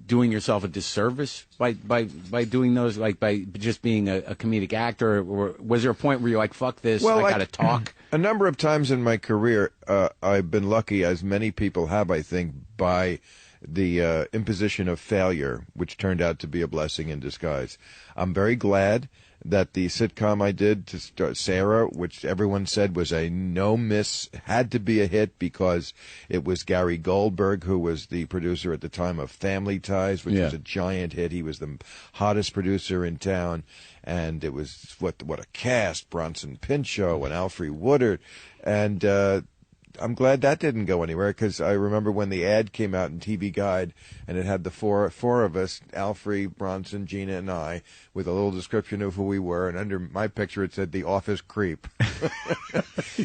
doing yourself a disservice by doing those, like by just being a comedic actor, or was there a point where you're like, fuck this, I gotta talk? A number of times in my career, I've been lucky, as many people have, I think, by the imposition of failure, which turned out to be a blessing in disguise. I'm very glad that the sitcom I did to start, Sarah, which everyone said was a no-miss, had to be a hit because it was Gary Goldberg, who was the producer at the time of Family Ties, which was a giant hit. He was the hottest producer in town, and it was what a cast, Bronson Pinchot and Alfre Woodard, and I'm glad that didn't go anywhere, because I remember when the ad came out in TV Guide, and it had the four of us, Alfre, Bronson, Gina, and I, with a little description of who we were, and under my picture it said The Office Creep.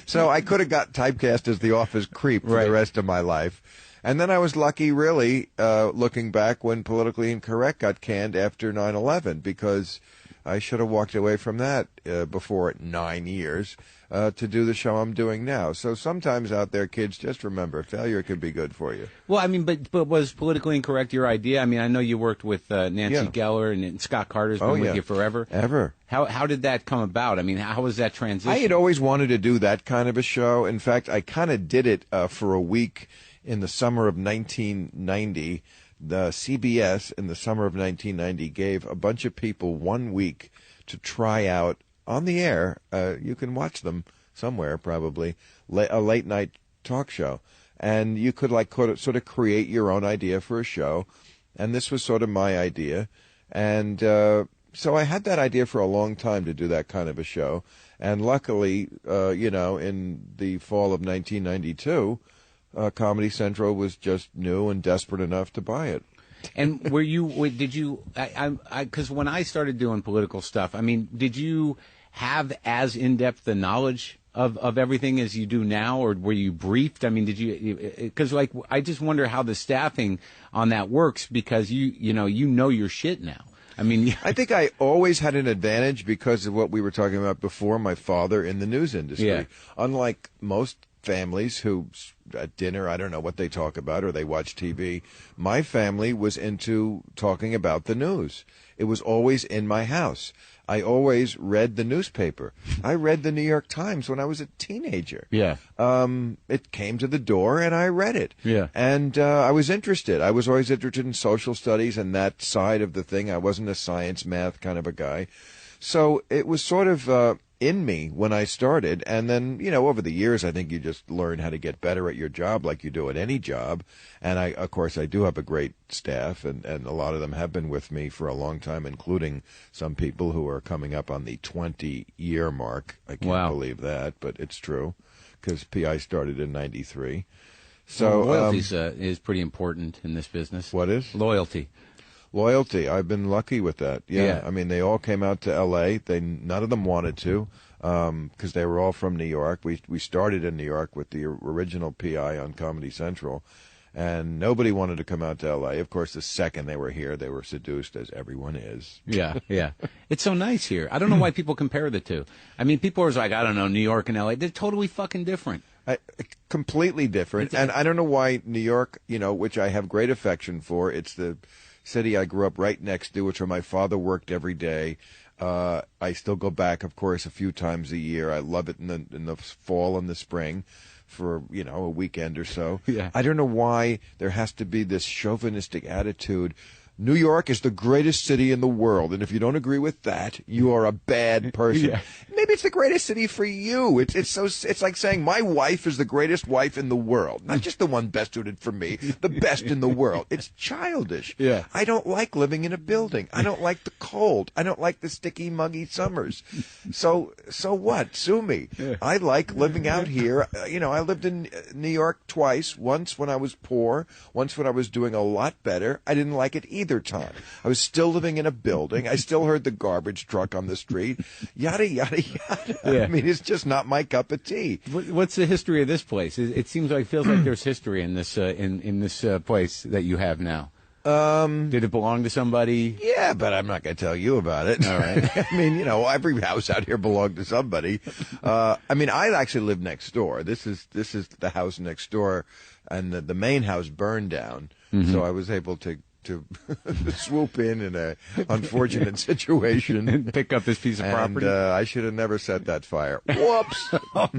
So I could have got typecast as The Office Creep for the rest of my life. And then I was lucky, really, looking back, when Politically Incorrect got canned after 9/11, because I should have walked away from that before 9 years to do the show I'm doing now. So sometimes out there, kids, just remember, failure can be good for you. Well, I mean, but was Politically Incorrect your idea? I mean, I know you worked with Nancy Geller, and Scott Carter's been with you forever. Ever. How did that come about? I mean, how was that transition? I had always wanted to do that kind of a show. In fact, I kind of did it for a week in the summer of 1990. The CBS in the summer of 1990 gave a bunch of people 1 week to try out on the air. You can watch them somewhere, probably, a late night talk show. And you could sort of create your own idea for a show. And this was sort of my idea. And so I had that idea for a long time to do that kind of a show. And luckily, in the fall of 1992, Comedy Central was just new and desperate enough to buy it. And did you, because when I started doing political stuff, I mean, did you have as in-depth the knowledge of everything as you do now, or were you briefed? I mean, did you, because I just wonder how the staffing on that works, because you know your shit now. I mean, I think I always had an advantage because of what we were talking about before, my father in the news industry. Yeah. Unlike most families who at dinner, I don't know what they talk about, or they watch TV. My family was into talking about the news. It was always in my house. I always read the newspaper. I read the New York Times when I was a teenager. Yeah. It came to the door and I read it. Yeah. And I was interested. I was always interested in social studies and that side of the thing. I wasn't a science, math kind of a guy. So it was sort of in me when I started. And then, over the years, I think you just learn how to get better at your job like you do at any job. And of course, I do have a great staff, and a lot of them have been with me for a long time, including some people who are coming up on the 20-year mark. I can't believe that, but it's true, because PI started in 93. So loyalty is pretty important in this business. What is? Loyalty. Loyalty. I've been lucky with that. Yeah. I mean, they all came out to L.A. None of them wanted to, because they were all from New York. We started in New York with the original PI on Comedy Central, and nobody wanted to come out to L.A. Of course, the second they were here, they were seduced, as everyone is. Yeah. It's so nice here. I don't know why people compare the two. I mean, people are like, I don't know, New York and L.A. They're totally fucking different. Completely different. And I don't know why New York, which I have great affection for, it's the city I grew up right next to, which where my father worked every day. I still go back, of course, a few times a year. I love it in the fall and the spring for, a weekend or so. Yeah. I don't know why there has to be this chauvinistic attitude. New York is the greatest city in the world, and if you don't agree with that, you are a bad person. Yeah. Maybe it's the greatest city for you. It's like saying my wife is the greatest wife in the world, not just the one best suited for me, the best in the world. It's childish. Yeah. I don't like living in a building. I don't like the cold. I don't like the sticky, muggy summers. So what? Sue me. Yeah. I like living out here. I lived in New York twice. Once when I was poor. Once when I was doing a lot better. I didn't like it either time. I was still living in a building. I still heard the garbage truck on the street. Yada, yada, yada. Yeah. I mean, it's just not my cup of tea. What's the history of this place? It feels like there's history in this in this place that you have now. Did it belong to somebody? Yeah, but I'm not going to tell you about it. All right. I mean, every house out here belonged to somebody. I mean, I actually live next door. This is the house next door, and the main house burned down. Mm-hmm. So I was able to swoop in a unfortunate situation and pick up this piece of property. I should have never set that fire. Whoops!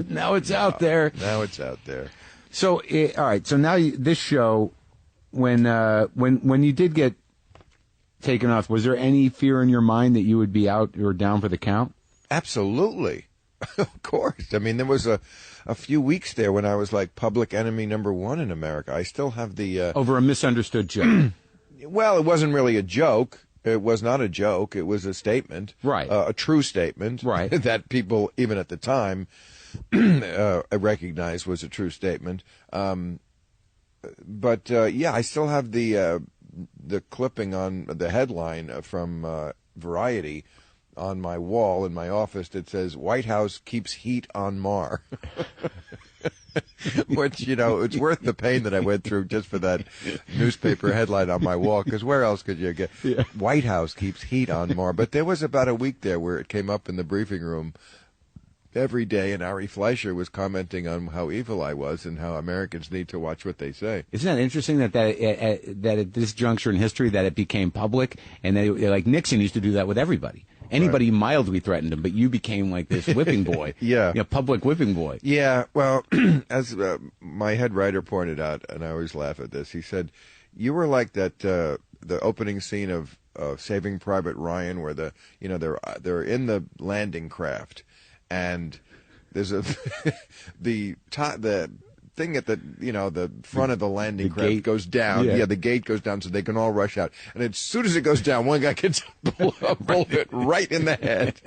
Now it's out there. Now it's out there. So, all right. So now this show, when you did get taken off, was there any fear in your mind that you would be out or down for the count? Absolutely. Of course. I mean, there was a few weeks there when I was like public enemy number one in America. I still have the over a misunderstood joke. Well, it wasn't really a joke. It was not a joke. It was a statement. Right. A true statement. Right. That people, even at the time, I recognized was a true statement. But I still have the clipping on the headline from Variety on my wall in my office that says, "White House keeps heat on Maher." Which, it's worth the pain that I went through just for that newspaper headline on my wall, because where else could you get White House keeps heat on Maher? But there was about a week there where it came up in the briefing room every day, and Ari Fleischer was commenting on how evil I was and how Americans need to watch what they say. Isn't that interesting that at this juncture in history that it became public, and like Nixon used to do that with everybody. Anybody mildly threatened him, but you became like this whipping boy. Public whipping boy. Yeah, well, as my head writer pointed out, and I always laugh at this, he said, you were like that, the opening scene of Saving Private Ryan, where they're in the landing craft, and there's the thing at the front of the landing craft gate goes down. Yeah, the gate goes down so they can all rush out. And as soon as it goes down, one guy gets a bullet right in the head.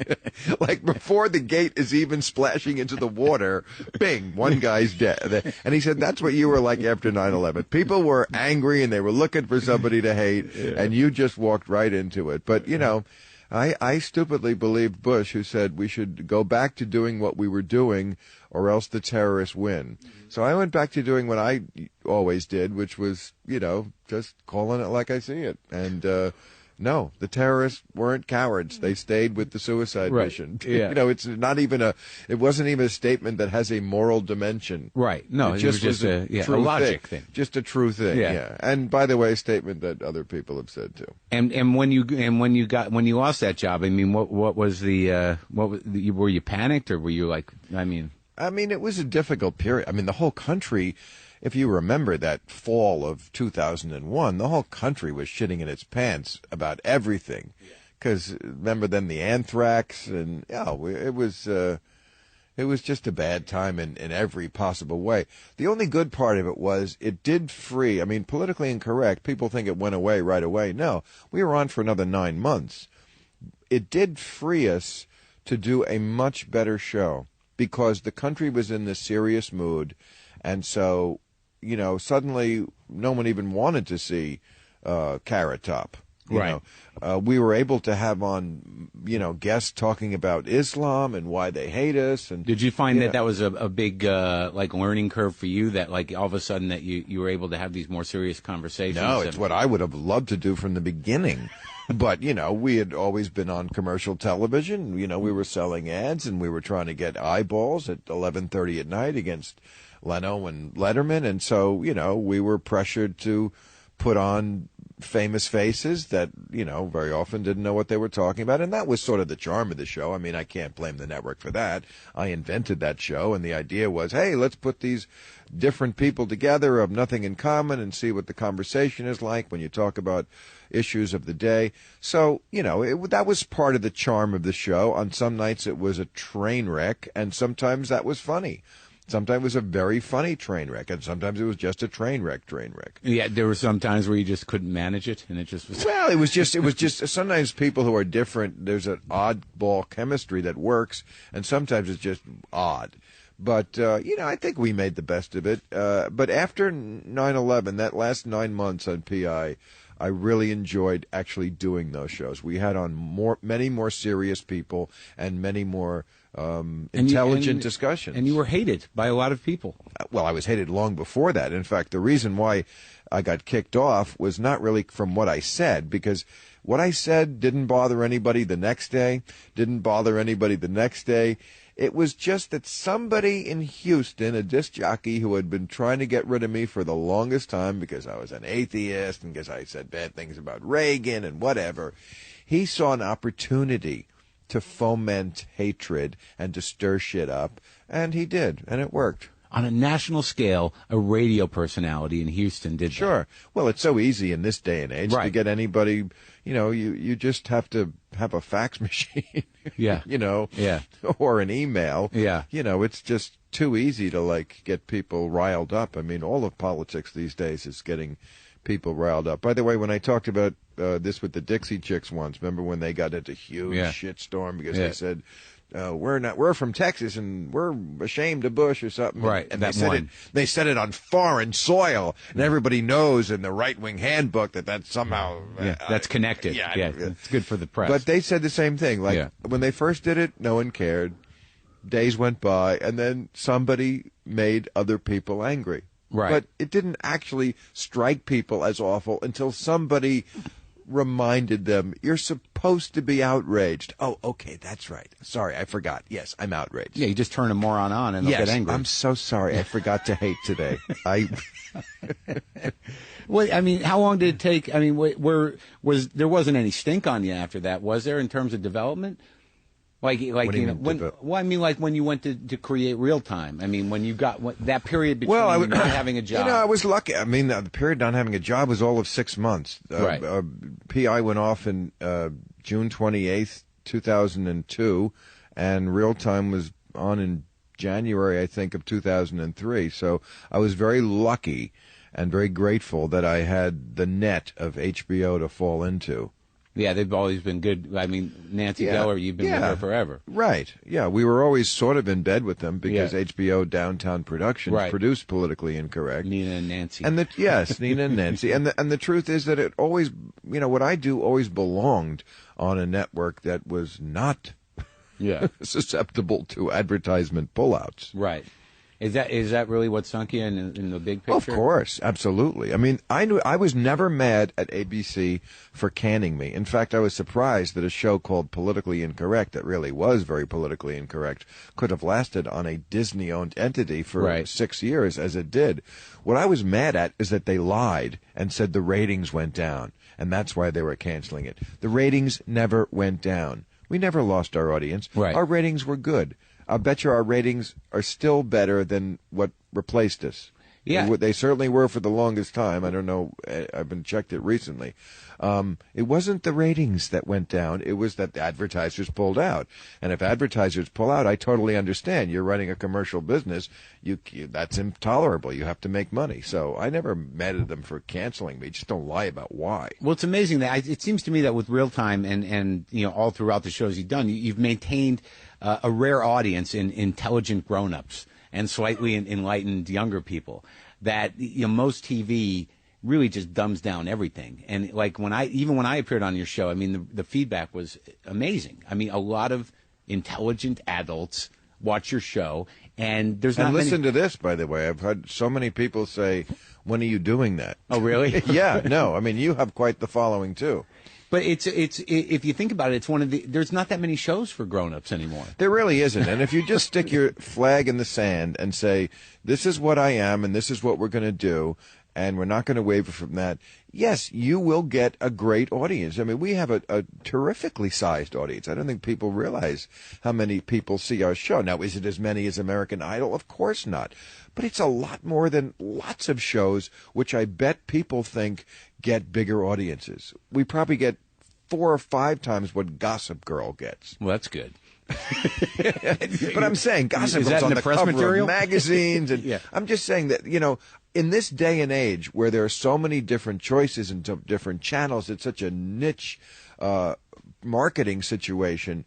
Like before the gate is even splashing into the water, bing, one guy's dead. And he said that's what you were like after 9/11. People were angry and they were looking for somebody to hate, and you just walked right into it. But, I stupidly believed Bush, who said we should go back to doing what we were doing or else the terrorists win. So I went back to doing what I always did, which was, just calling it like I see it. And no, the terrorists weren't cowards. They stayed with the suicide mission. Yeah. It's not even it wasn't even a statement that has a moral dimension. Right. No, it just was a logic thing. Just a true thing. Yeah. And by the way, a statement that other people have said too. And when you lost that job, I mean, what was were you panicked, or were you like, I mean, it was a difficult period. I mean, the whole country, if you remember that fall of 2001, the whole country was shitting in its pants about everything. Because remember then the anthrax, and it was just a bad time in every possible way. The only good part of it was it did free. I mean, politically incorrect, people think it went away right away. No, we were on for another 9 months. It did free us to do a much better show because the country was in this serious mood. And so, suddenly no one even wanted to see Carrot Top. Right. We were able to have on, guests talking about Islam and why they hate us. And did you find that was a big learning curve for you? That all of a sudden that you were able to have these more serious conversations? No, it's what I would have loved to do from the beginning. But, we had always been on commercial television. We were selling ads and we were trying to get eyeballs at 11:30 at night against Leno and Letterman. And so, we were pressured to put on famous faces that, very often didn't know what they were talking about. And that was sort of the charm of the show. I mean, I can't blame the network for that. I invented that show, and the idea was, hey, let's put these different people together of nothing in common and see what the conversation is like when you talk about issues of the day. So, that was part of the charm of the show. On some nights it was a train wreck, and sometimes that was funny. Sometimes it was a very funny train wreck, and sometimes it was just a train wreck. Yeah, there were some times where you just couldn't manage it, and it just was... Well, it was just sometimes people who are different, there's an oddball chemistry that works, and sometimes it's just odd. But, I think we made the best of it. But after 9/11, that last 9 months on PI, I really enjoyed actually doing those shows. We had on many more serious people and many more intelligent discussions. And you were hated by a lot of people. Well, I was hated long before that. In fact, the reason why I got kicked off was not really from what I said, because what I said didn't bother anybody the next day, It was just that somebody in Houston, a disc jockey who had been trying to get rid of me for the longest time because I was an atheist and because I said bad things about Reagan and whatever, he saw an opportunity to foment hatred and to stir shit up, and he did, and it worked. On a national scale, a radio personality in Houston did that. Sure. Well, it's so easy in this day and age to get anybody, you just have to have a fax machine, or an email. Yeah. It's just too easy to, get people riled up. I mean, all of politics these days is getting people riled up. By the way, when I talked about this with the Dixie Chicks once, remember when they got into huge shitstorm because they said we're from Texas and we're ashamed of Bush or something. Right. And that they said it on foreign soil, and everybody knows in the right-wing handbook that's somehow that's connected. Yeah, it's good for the press. But they said the same thing. Like when they first did it, no one cared. Days went by, and then somebody made other people angry. Right. But it didn't actually strike people as awful until somebody reminded them, you're supposed to be outraged. Oh, okay, that's right. Sorry, I forgot. Yes, I'm outraged. Yeah, you just turn a moron on and they'll get angry. I'm so sorry. I forgot to hate today. Well, I mean, how long did it take? I mean, there wasn't any stink on you after that, was there, in terms of development? Like what do you mean, I mean, like when you went to create Real Time. I mean, when you got that period between not having a job. I was lucky. I mean, the period not having a job was all of 6 months. Right. PI went off in June 28th, 2002, and Real Time was on in January, I think, of 2003. So I was very lucky and very grateful that I had the net of HBO to fall into. Yeah, they've always been good. I mean, Nancy Geller, you've been with her forever. Right. Yeah, we were always sort of in bed with them because HBO Downtown Productions produced Politically Incorrect. Nina and Nancy. And Nina and Nancy. And the truth is that it always, what I do always belonged on a network that was not susceptible to advertisement pullouts. Right. Is that really what sunk you in the big picture? Of course, absolutely. I mean, I was never mad at ABC for canning me. In fact, I was surprised that a show called Politically Incorrect, that really was very politically incorrect, could have lasted on a Disney-owned entity for 6 years, as it did. What I was mad at is that they lied and said the ratings went down, and that's why they were canceling it. The ratings never went down. We never lost our audience. Right. Our ratings were good. I bet you our ratings are still better than what replaced us. Yeah. They certainly were for the longest time. I don't know. I haven't checked it recently. It wasn't the ratings that went down. It was that the advertisers pulled out. And if advertisers pull out, I totally understand. You're running a commercial business. That's intolerable. You have to make money. So I never mad at them for canceling me. Just don't lie about why. Well, it's amazing that it seems to me that with Real Time and all throughout the shows you've done, you've maintained a rare audience in intelligent grown-ups and slightly enlightened younger people that most TV really just dumbs down everything. And like when I appeared on your show, I mean the feedback was amazing. I mean a lot of intelligent adults watch your show, and there's not listen to this, by the way. I've had so many people say, "When are you doing that?" Oh, really? Yeah. No. I mean, you have quite the following too. But it's if you think about it, it's there's not that many shows for grown-ups anymore. There really isn't. And if you just stick your flag in the sand and say, this is what I am and this is what we're going to do, and we're not going to waver from that, yes, you will get a great audience. I mean, we have a terrifically sized audience. I don't think people realize how many people see our show. Now, is it as many as American Idol? Of course not. But it's a lot more than lots of shows, which I bet people think get bigger audiences. We probably get 4 or 5 times what Gossip Girl gets. Well, that's good. But I'm saying Gossip Girl's on the press cover material? of magazines. And Yeah. I'm just saying that, in this day and age where there are so many different choices and different channels, it's such a niche marketing situation,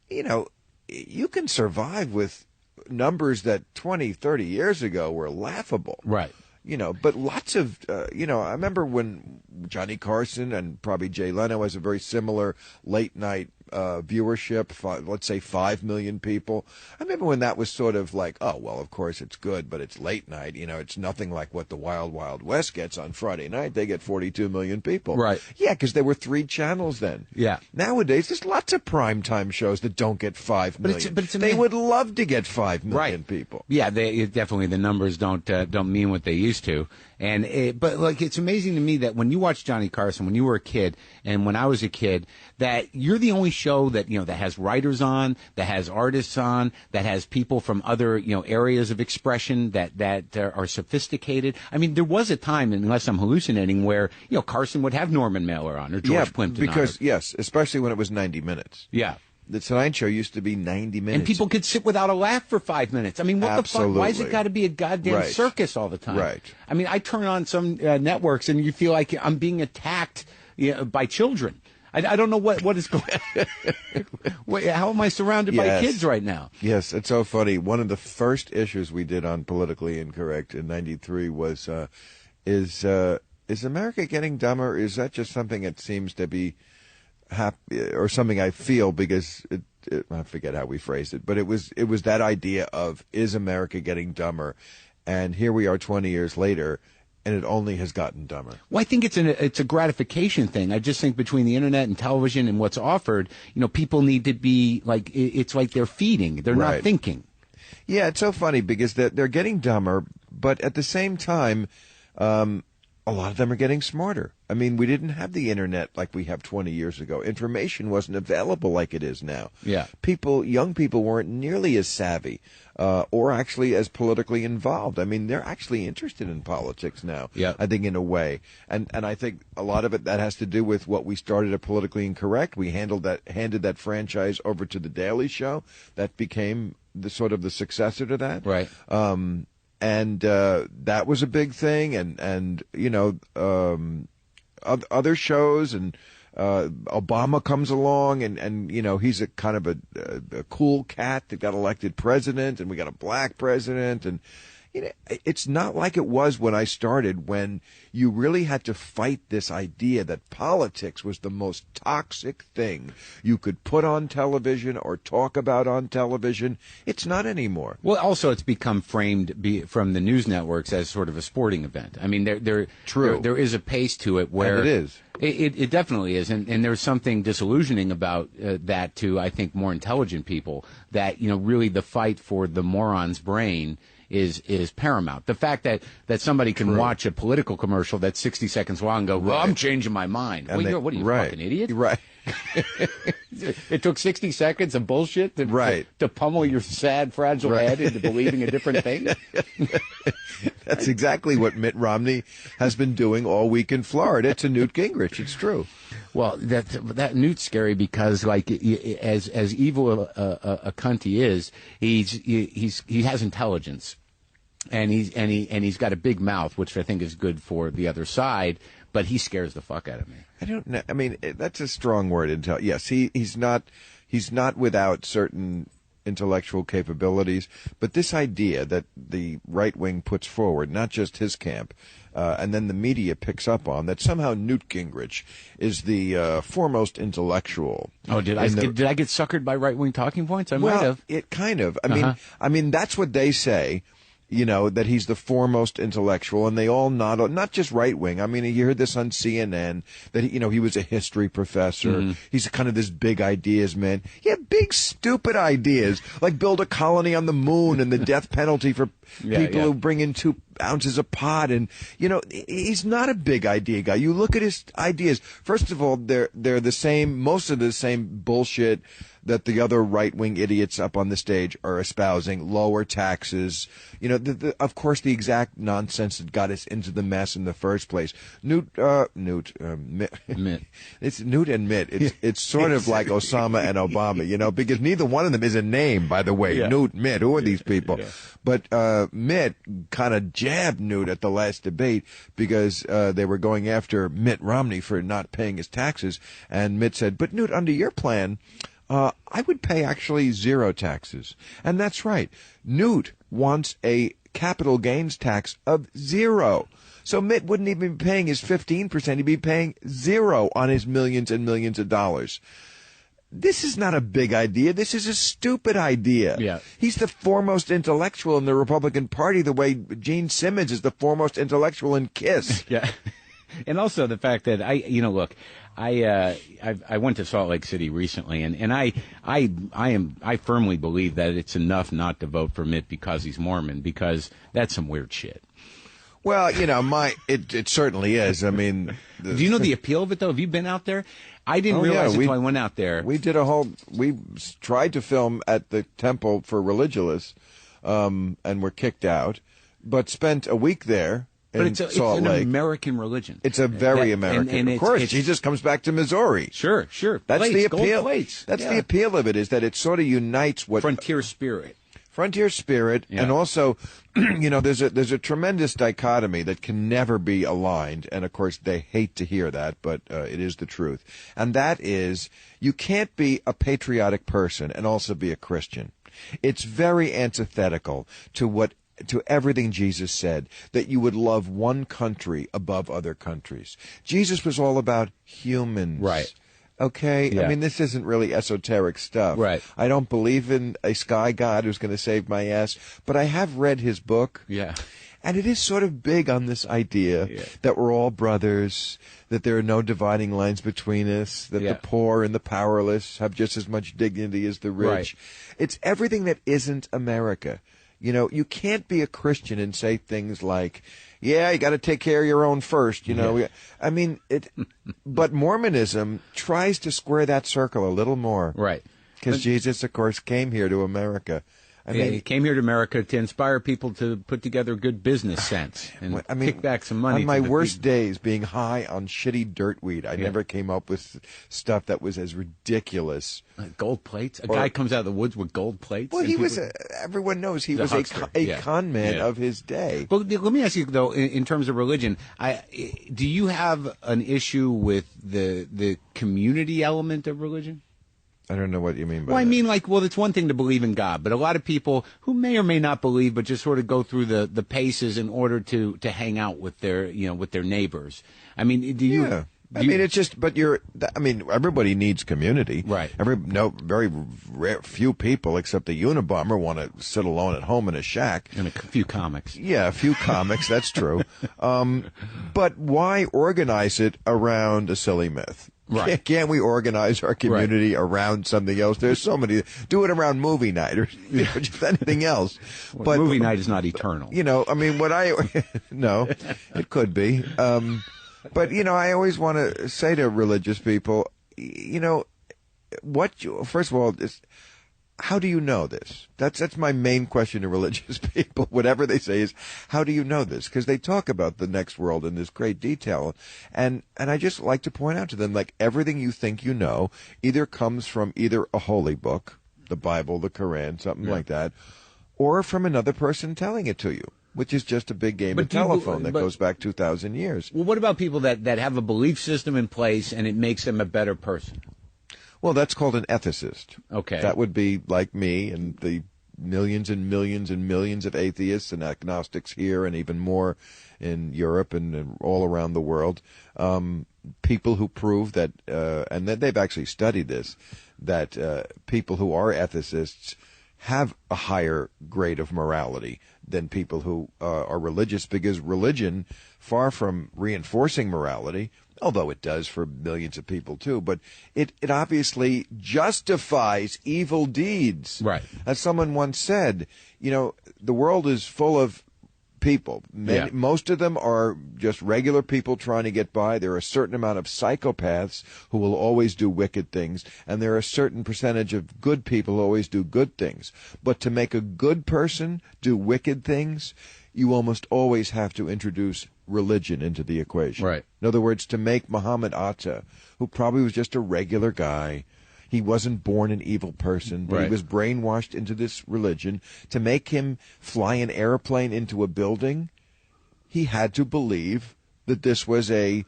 you can survive with numbers that 20, 30 years ago were laughable. Right. But lots of, I remember when Johnny Carson and probably Jay Leno has a very similar late night viewership, let's say 5 million people. I remember when that was sort of like, oh, well, of course it's good, but it's late night. It's nothing like what the Wild Wild West gets on Friday night. They get 42 million people. Right. Yeah, because there were 3 channels then. Yeah. Nowadays, there's lots of primetime shows that don't get 5 million. But it's they would love to get 5 million people. Yeah, definitely the numbers don't mean what they used to. But it's amazing to me that when you watch Johnny Carson, when you were a kid, and when I was a kid, that you're the only show that that has writers on, that has artists on, that has people from other areas of expression that are sophisticated. I mean, there was a time, unless I'm hallucinating, where Carson would have Norman Mailer on or George Plimpton because on. Yes, especially when it was 90 minutes. Yeah. The Tonight Show used to be 90 minutes. And people could sit without a laugh for 5 minutes. I mean, what Absolutely. the fuck? Why has it got to be a goddamn circus all the time? Right. I mean, I turn on some networks and you feel like I'm being attacked by children. I don't know what is going. Wait, how am I surrounded by kids right now? Yes, it's so funny. One of the first issues we did on Politically Incorrect in '93 was is America getting dumber? Is that just something that seems to be or something I feel because I forget how we phrased it, but it was that idea of, is America getting dumber? And here we are 20 years later, and it only has gotten dumber. Well, I think it's a gratification thing. I just think between the internet and television and what's offered, people need to be like, it's like they're feeding. They're not thinking. Yeah, it's so funny because they're getting dumber, but at the same time, a lot of them are getting smarter. I mean, we didn't have the internet like we have 20 years ago. Information wasn't available like it is now. Yeah. Young people weren't nearly as savvy or actually as politically involved. I mean, they're actually interested in politics now, I think, in a way. And I think a lot of it, that has to do with what we started at Politically Incorrect. We handed that franchise over to The Daily Show. That became the sort of the successor to that. Right. And that was a big thing, and other shows, and Obama comes along, and he's a kind of a cool cat that got elected president, and we got a black president, and it's not like it was when I started, when you really had to fight this idea that politics was the most toxic thing you could put on television or talk about on television. It's not anymore. Well, also it's become framed from the news networks as sort of a sporting event. I mean, there is a pace to it where and it is. It definitely is, and there's something disillusioning about that to, I think, more intelligent people, that really the fight for the moron's brain is paramount. The fact that somebody can watch a political commercial that's 60 seconds long and go, well, I'm changing my mind. What are you, fucking idiot? Right. It took 60 seconds of bullshit to pummel your sad, fragile head into believing a different thing. That's exactly what Mitt Romney has been doing all week in Florida to Newt Gingrich. It's true. Well, that Newt's scary because, like, as evil a cunt he is, he has intelligence, and he's got a big mouth, which I think is good for the other side. But he scares the fuck out of me. I don't know. I mean, that's a strong word. Yes, he's not without certain intellectual capabilities, but this idea that the right wing puts forward, not just his camp, and then the media picks up on, that somehow Newt Gingrich is the foremost intellectual. Oh, did I get suckered by right wing talking points? I might have. It kind of. I mean, that's what they say. That he's the foremost intellectual, and they all nod, not just right wing. I mean, you heard this on CNN, that he was a history professor. Mm-hmm. He's kind of this big ideas man. Yeah, big stupid ideas, like build a colony on the moon and the death penalty for people who bring in 2 ounces of pot. And he's not a big idea guy. You look at his ideas. First of all, they're the same, most of the same bullshit that the other right-wing idiots up on the stage are espousing. Lower taxes, of course, the exact nonsense that got us into the mess in the first place. Mitt. It's Newt and Mitt. It's sort of like Osama and Obama, because neither one of them is a name, by the way. Yeah. Newt, Mitt. Who are these people? Yeah. But Mitt kind of jabbed Newt at the last debate because they were going after Mitt Romney for not paying his taxes, and Mitt said, "But Newt, under your plan, I would pay actually 0 taxes." And that's right. Newt wants a capital gains tax of 0. So Mitt wouldn't even be paying his 15%. He'd be paying 0 on his millions and millions of dollars. This is not a big idea. This is a stupid idea. Yeah. He's the foremost intellectual in the Republican Party, the way Gene Simmons is the foremost intellectual in KISS. Yeah. And also the fact that I went to Salt Lake City recently, and I firmly believe that it's enough not to vote for Mitt because he's Mormon, because that's some weird shit. Well, it certainly is. I mean, do you know the appeal of it though? Have you been out there? I didn't realize until I went out there. We tried to film at the Temple for Religious, and were kicked out, but spent a week there. But it's an American religion. It's a very American. And of course, Jesus comes back to Missouri. Sure. That's plates, the appeal. Gold plates. That's the appeal of it, is that it sort of unites what frontier spirit. Frontier spirit, Yeah. and also, there's a tremendous dichotomy that can never be aligned, and of course they hate to hear that, but it is the truth. And that is, you can't be a patriotic person and also be a Christian. It's very antithetical to everything Jesus said, that you would love one country above other countries. Jesus was all about humans. Right. Okay? Yeah. I mean, this isn't really esoteric stuff. Right. I don't believe in a sky god who's going to save my ass, but I have read his book. Yeah. And it is sort of big on this idea that we're all brothers, that there are no dividing lines between us, that the poor and the powerless have just as much dignity as the rich. Right. It's everything that isn't America. You can't be a Christian and say things like, yeah, you got to take care of your own first, I mean, but Mormonism tries to square that circle a little more. Right. Because Jesus, of course, came here to America. I mean, he came here to America to inspire people to put together good business sense and kick back some money. On my worst days, being high on shitty dirtweed, I never came up with stuff that was as ridiculous. Gold plates? A guy comes out of the woods with gold plates? Well, he was everyone knows he was a con man of his day. But let me ask you, though, in terms of religion, do you have an issue with the community element of religion? I don't know what you mean by that. I mean, it's one thing to believe in God, but a lot of people who may or may not believe, but just sort of go through the paces in order to hang out with their neighbors. I mean, do you? Yeah. It's just, but everybody needs community. Right. Very rare, few people, except the Unabomber, want to sit alone at home in a shack. And a few comics. Yeah, a few comics, that's true. But why organize it around a silly myth? Right. Can't we organize our community around something else? There's so many. Do it around movie night or just anything else. Well, but movie night is not eternal. No, it could be. But I always want to say to religious people, first of all, how do you know this? That's my main question to religious people. Whatever they say is, how do you know this? Because they talk about the next world in this great detail, and I just like to point out to them, everything you think you know either comes from either a holy book, the Bible, the Quran, something like that, or from another person telling it to you, which is just a big game of telephone that goes back 2,000 years. Well, what about people that have a belief system in place and it makes them a better person? Well, that's called an ethicist. Okay. That would be like me and the millions and millions and millions of atheists and agnostics here and even more in Europe and all around the world. People who prove that, and they've actually studied this, that people who are ethicists have a higher grade of morality than people who are religious, because religion, far from reinforcing morality, although it does for millions of people too, but it obviously justifies evil deeds. Right. As someone once said, the world is full of people. Most of them are just regular people trying to get by. There are a certain amount of psychopaths who will always do wicked things, and there are a certain percentage of good people who always do good things. But to make a good person do wicked things, you almost always have to introduce religion into the equation. Right. In other words, to make Muhammad Atta, who probably was just a regular guy, he wasn't born an evil person, but he was brainwashed into this religion, to make him fly an airplane into a building, he had to believe that this was a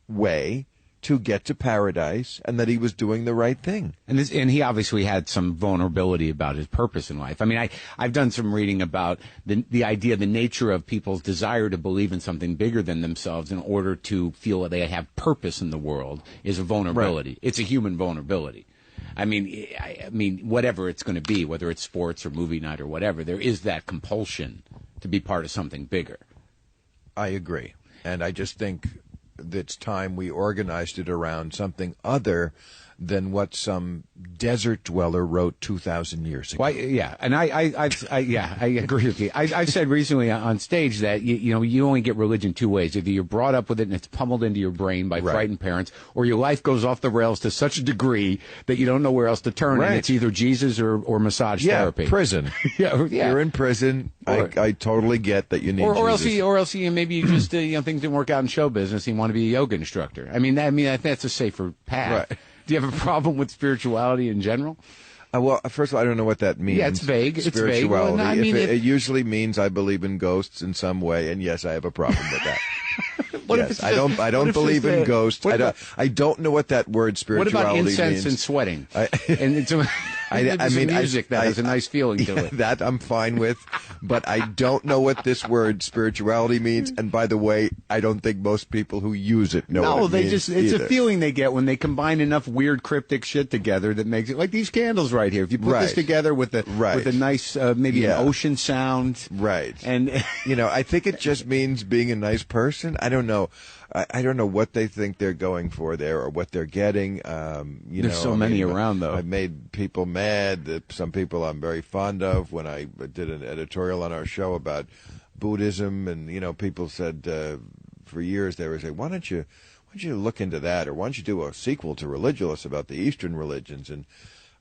way to get to paradise and that he was doing the right thing. And he obviously had some vulnerability about his purpose in life. I mean, I've done some reading about the idea, the nature of people's desire to believe in something bigger than themselves in order to feel that they have purpose in the world is a vulnerability. Right. It's a human vulnerability. I mean, whatever it's going to be, whether it's sports or movie night or whatever, there is that compulsion to be part of something bigger. I agree. And I just think it's time we organized it around something other than what some desert dweller wrote 2,000 years ago. Well, yeah, and I agree with you. I've said recently on stage that you only get religion two ways: either you're brought up with it and it's pummeled into your brain by frightened parents, or your life goes off the rails to such a degree that you don't know where else to turn, and it's either Jesus or massage therapy. Prison. yeah, you're in prison. I totally get that you need Jesus. Or else maybe you just things didn't work out in show business. And you want to be a yoga instructor. I mean that's a safer path. Right. Do you have a problem with spirituality in general? Well, first of all, I don't know what that means. Yeah, it's vague. It's vague. Spirituality. Well, no, I mean, it usually means I believe in ghosts in some way, and yes, I have a problem with that. Yes, I don't believe in ghosts. I don't know what that word spirituality means. What about incense and sweating? And it's music that has a nice feeling to it. That I'm fine with, but I don't know what this word spirituality means. And by the way, I don't think most people who use it know what it means it's either. a feeling they get when they combine enough weird cryptic shit together that makes it like these candles right here. If you put this together with a nice maybe an ocean sound, right? And I think it just means being a nice person. I don't know. I don't know what they think they're going for there or what they're getting. There's so many around, though. I've made people mad. Some people I'm very fond of. When I did an editorial on our show about Buddhism, and people said for years they would say, "Why don't you look into that, or why don't you do a sequel to Religulous about the Eastern religions?" And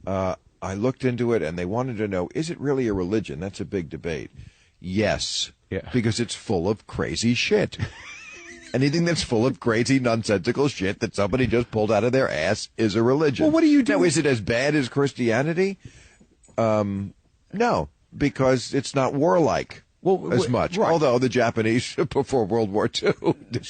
I looked into it, and they wanted to know, is it really a religion? That's a big debate. Yes, because it's full of crazy shit. Anything that's full of crazy, nonsensical shit that somebody just pulled out of their ass is a religion. Well, what do you do? Now, is it as bad as Christianity? No, because it's not warlike as much. Right. Although the Japanese before World War II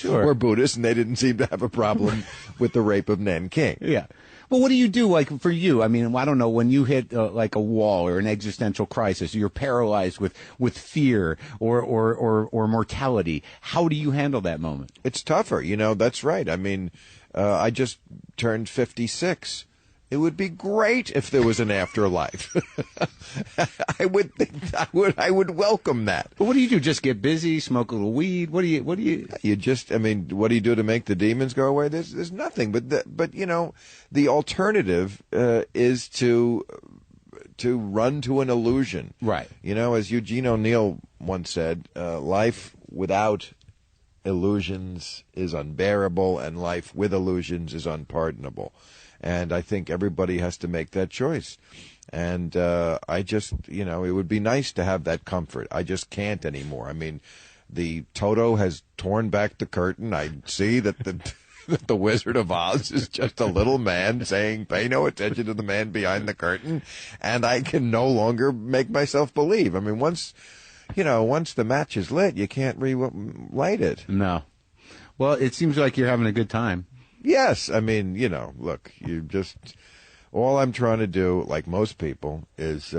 were Buddhists, and they didn't seem to have a problem with the rape of Nanking. Yeah. Well, what do you do, like, for you? I mean, I don't know, when you hit, like, a wall or an existential crisis, you're paralyzed with fear or mortality. How do you handle that moment? It's tougher, that's right. I mean, I just turned 56. It would be great if there was an afterlife. I would welcome that. But what do you do? Just get busy, smoke a little weed? What do you? You just, what do you do to make the demons go away? There's nothing. But the alternative is to run to an illusion. Right. As Eugene O'Neill once said, life without illusions is unbearable, and life with illusions is unpardonable. And I think everybody has to make that choice. And I just, it would be nice to have that comfort. I just can't anymore. I mean, the Toto has torn back the curtain. I see that the Wizard of Oz is just a little man saying, pay no attention to the man behind the curtain. And I can no longer make myself believe. I mean, once the match is lit, you can't relight it. No. Well, it seems like you're having a good time. Yes, I mean, look, all I'm trying to do, like most people, is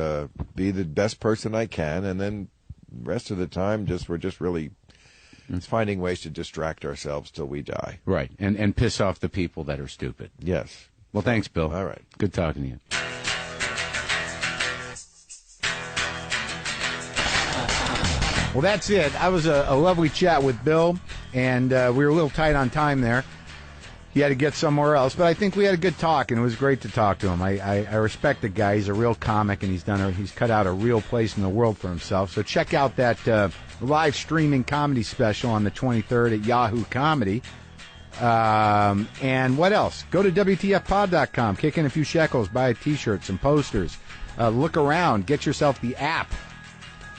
be the best person I can, and then the rest of the time, we're just really finding ways to distract ourselves till we die. Right, and piss off the people that are stupid. Yes. Well, thanks, Bill. All right. Good talking to you. Well, that's it. That was a lovely chat with Bill, and we were a little tight on time there. He had to get somewhere else, but I think we had a good talk, and it was great to talk to him. I respect the guy. He's a real comic, and he's cut out a real place in the world for himself. So check out that live streaming comedy special on the 23rd at Yahoo Comedy. And what else? Go to WTFpod.com, kick in a few shekels, buy a T-shirt, some posters. Look around, get yourself the app.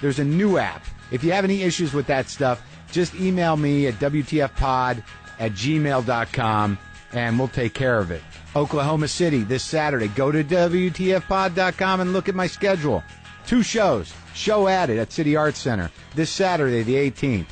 There's a new app. If you have any issues with that stuff, just email me at WTFpod@gmail.com, and we'll take care of it. Oklahoma City this Saturday. Go to WTFpod.com and look at my schedule. 2 shows. Show added at City Arts Center this Saturday, the 18th.